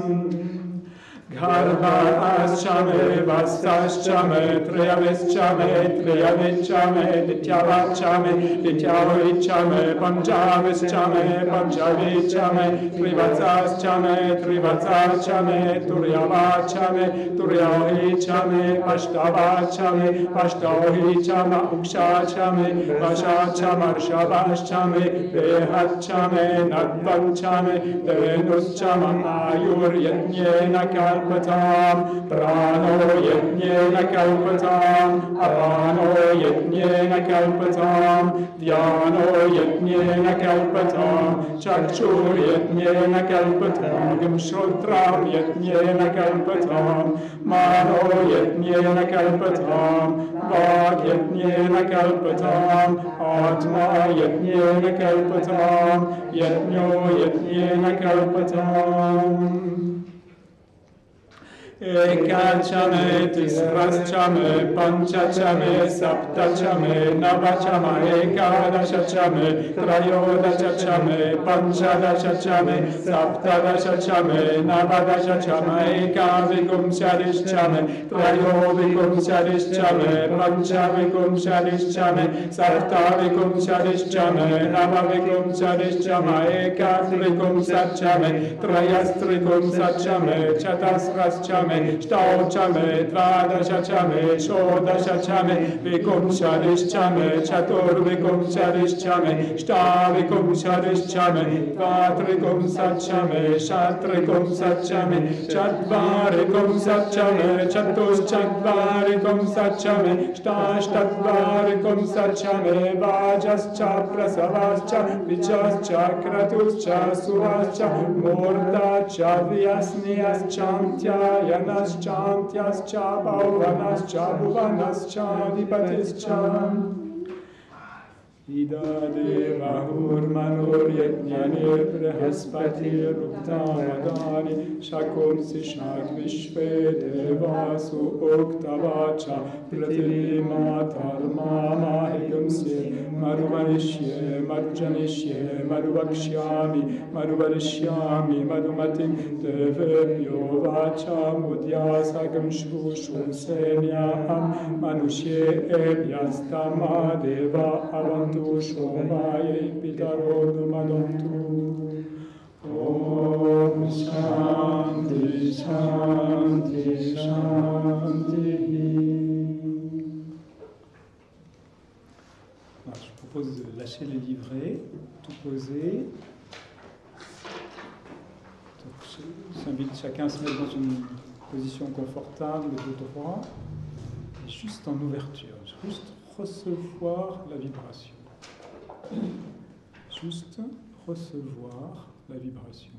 Garva Aschame, Vastaschame, Triavischame, Triavichame, Dityavachame, Dityavichame, Panjavischame, Panjavichame, Trivatsaschame, Trivatsachame, Turyavachame, Turyavichame, Pashtavachame, Pashtavichame, Ukshachame, Vashachame, Shabashame, Behachame, Nadvanchame, Venuschame, Ayur Yetnyena Kalpatam, Prano Yetnyena Kalpatam, Apano Yetnyena Kalpatam, Dhyano Yetnyena Kalpatam, Chakshur Yetnyena Kalpatam, Gimshrotram Yetnyena Kalpatam, Mano Yetnyena Kalpatam, Vak Yetnyena Kalpatam, Atma Yetnyena Kalpatam, Yetnyo Yetnyena Kalpatam. Ekachame, Tisraschame, Panchachame, Saptachame, Navachame, Ekadashachame, Trayodashachame, Panchadashachame, Saptadashachame, Navadashachame, Ekavigum Shadishchame, Trayovigum Shadishchame, Panchavigum Shadishchame, Saptavigum Shadishchame, Navavigum Shadishchame, Ekadrigum Sachame, Trayastrigum Sachame, Chatasraschame, chame, stau chame, tradasha chame, shodaša chame, vikum charish chame, chatur vikum charish chame, shtavikum charish chame, vatrikum sachame, shatrikum sachame, chatvari sachame, chatus chatvari sachame, shtavari sachame, vajas cha prasavas cha, vichas cha kratus cha suvas cha, morda cha vyasnias chantya, yanas chantyas cha, bhavanas cha, bhuvanas cha, vipatis cha. Ida deva hurmanur yajnane brahaspati ruptamadani shakum sishak vishve devasu uktavacha pratilima dharma mahigumsye maruvanishye marujanishye maruvakshyami maruvarishyami marumatim devebhyo vacha mudyasagam shvushum senyaham manushye ebhyastama deva avantu Shomaya Pitaro Madontu. Om Shanti Shanti Shanti. Alors, je propose de lâcher les livrets, tout poser. J'invite chacun à se mettre dans une position confortable de droit, et juste en ouverture, juste recevoir la vibration. Juste recevoir la vibration.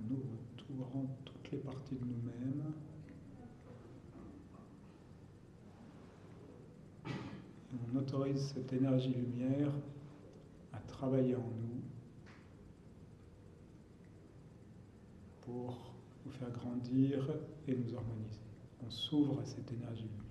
Nous ouvrons toutes les parties de nous-mêmes. On autorise cette énergie-lumière à travailler en nous pour nous faire grandir et nous harmoniser. On s'ouvre à cette énergie-lumière.